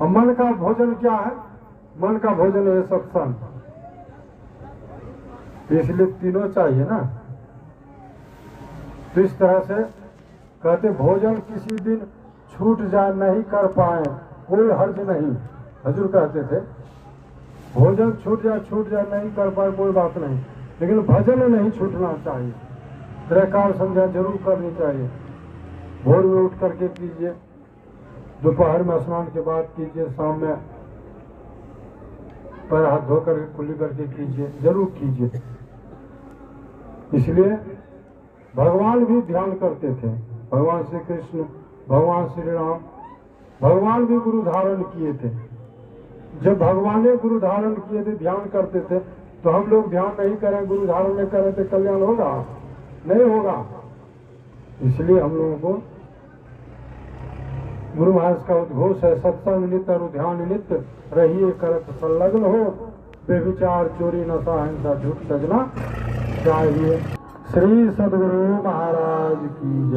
Speaker 3: और मन का भोजन क्या है? मन का भोजन है सत्संग। इसलिए तीनों चाहिए ना। तो इस तरह से कहते भोजन किसी दिन छूट जाए नहीं कर पाए कोई हर्ज नहीं। हजूर कहते थे भोजन छूट जाए नहीं कर पाए कोई बात नहीं, लेकिन भजन नहीं छूटना चाहिए। त्रैकाल संध्या जरूर करनी चाहिए। भोर में उठ करके कीजिए, दोपहर में स्नान के बाद कीजिए, शाम में पैर हाथ धो करके कुल्ली करके कीजिए, जरूर कीजिए। इसलिए भगवान भी ध्यान करते थे। भगवान श्री कृष्ण, भगवान श्री राम, भगवान भी गुरु धारण किए थे। जब भगवान ने गुरु धारण किए थे, ध्यान करते थे, तो हम लोग ध्यान नहीं करें, गुरु धारण नहीं करें तो कल्याण होगा? नहीं होगा। इसलिए हम लोगों को गुरु महाराज का उद्घोष है, सत्संग नित्य और ध्यान नित्य रहिए करत संलग्न हो, बेविचार चोरी नशा हिंसा झूठ सजना चाहिए। श्री सद्गुरु महाराज की जय।